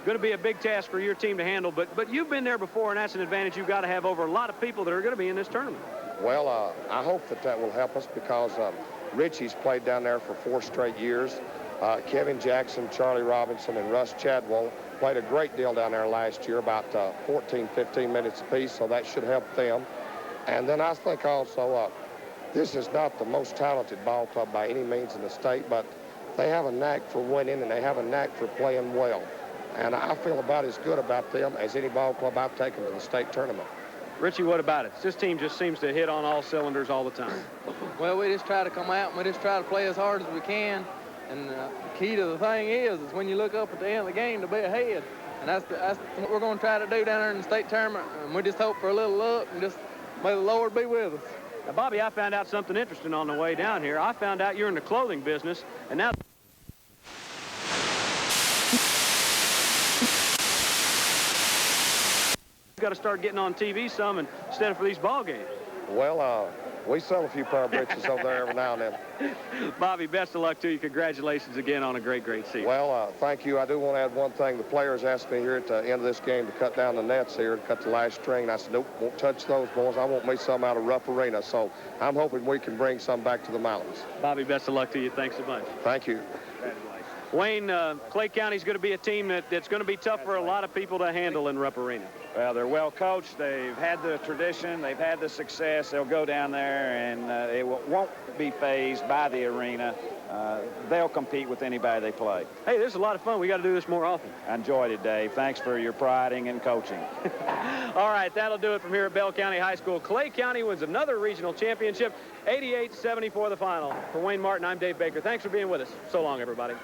to be a big task for your team to handle. But you've been there before, and that's an advantage you've got to have over a lot of people that are going to be in this tournament. Well, I hope that will help us, because Richie's played down there for 4 straight years. Kevin Jackson, Charlie Robinson, and Russ Chadwell played a great deal down there last year, about 14, 15 minutes apiece, so that should help them. And then I think also this is not the most talented ball club by any means in the state, but they have a knack for winning, and they have a knack for playing well. And I feel about as good about them as any ball club I've taken to the state tournament. Richie, what about it? This team just seems to hit on all cylinders all the time. Well, we just try to come out and we just try to play as hard as we can. And the key to the thing is when you look up at the end of the game to be ahead. And that's what we're going to try to do down there in the state tournament. And we just hope for a little luck and just may the Lord be with us. Now, Bobby, I found out something interesting on the way down here. I found out you're in the clothing business, and now you've got to start getting on TV some instead of for these ball games. Well, we sell a few pair of breeches over there every now and then. Bobby, best of luck to you. Congratulations again on a great season. Well, thank you. I do want to add one thing. The players asked me here at the end of this game to cut down the nets here, to cut the last string. And I said, nope, won't touch those, boys. I want me some out of Rupp Arena. So I'm hoping we can bring some back to the mountains. Bobby, best of luck to you. Thanks so much. Thank you. Wayne, Clay County's going to be a team that's going to be tough for a lot of people to handle in Rupp Arena. Well, they're well coached. They've had the tradition. They've had the success. They'll go down there, and they won't be fazed by the arena. They'll compete with anybody they play. Hey, this is a lot of fun. We got to do this more often. I enjoyed it, Dave. Thanks for your priding and coaching. All right, that'll do it from here at Bell County High School. Clay County wins another regional championship, 88-74 the final. For Wayne Martin, I'm Dave Baker. Thanks for being with us. So long, everybody.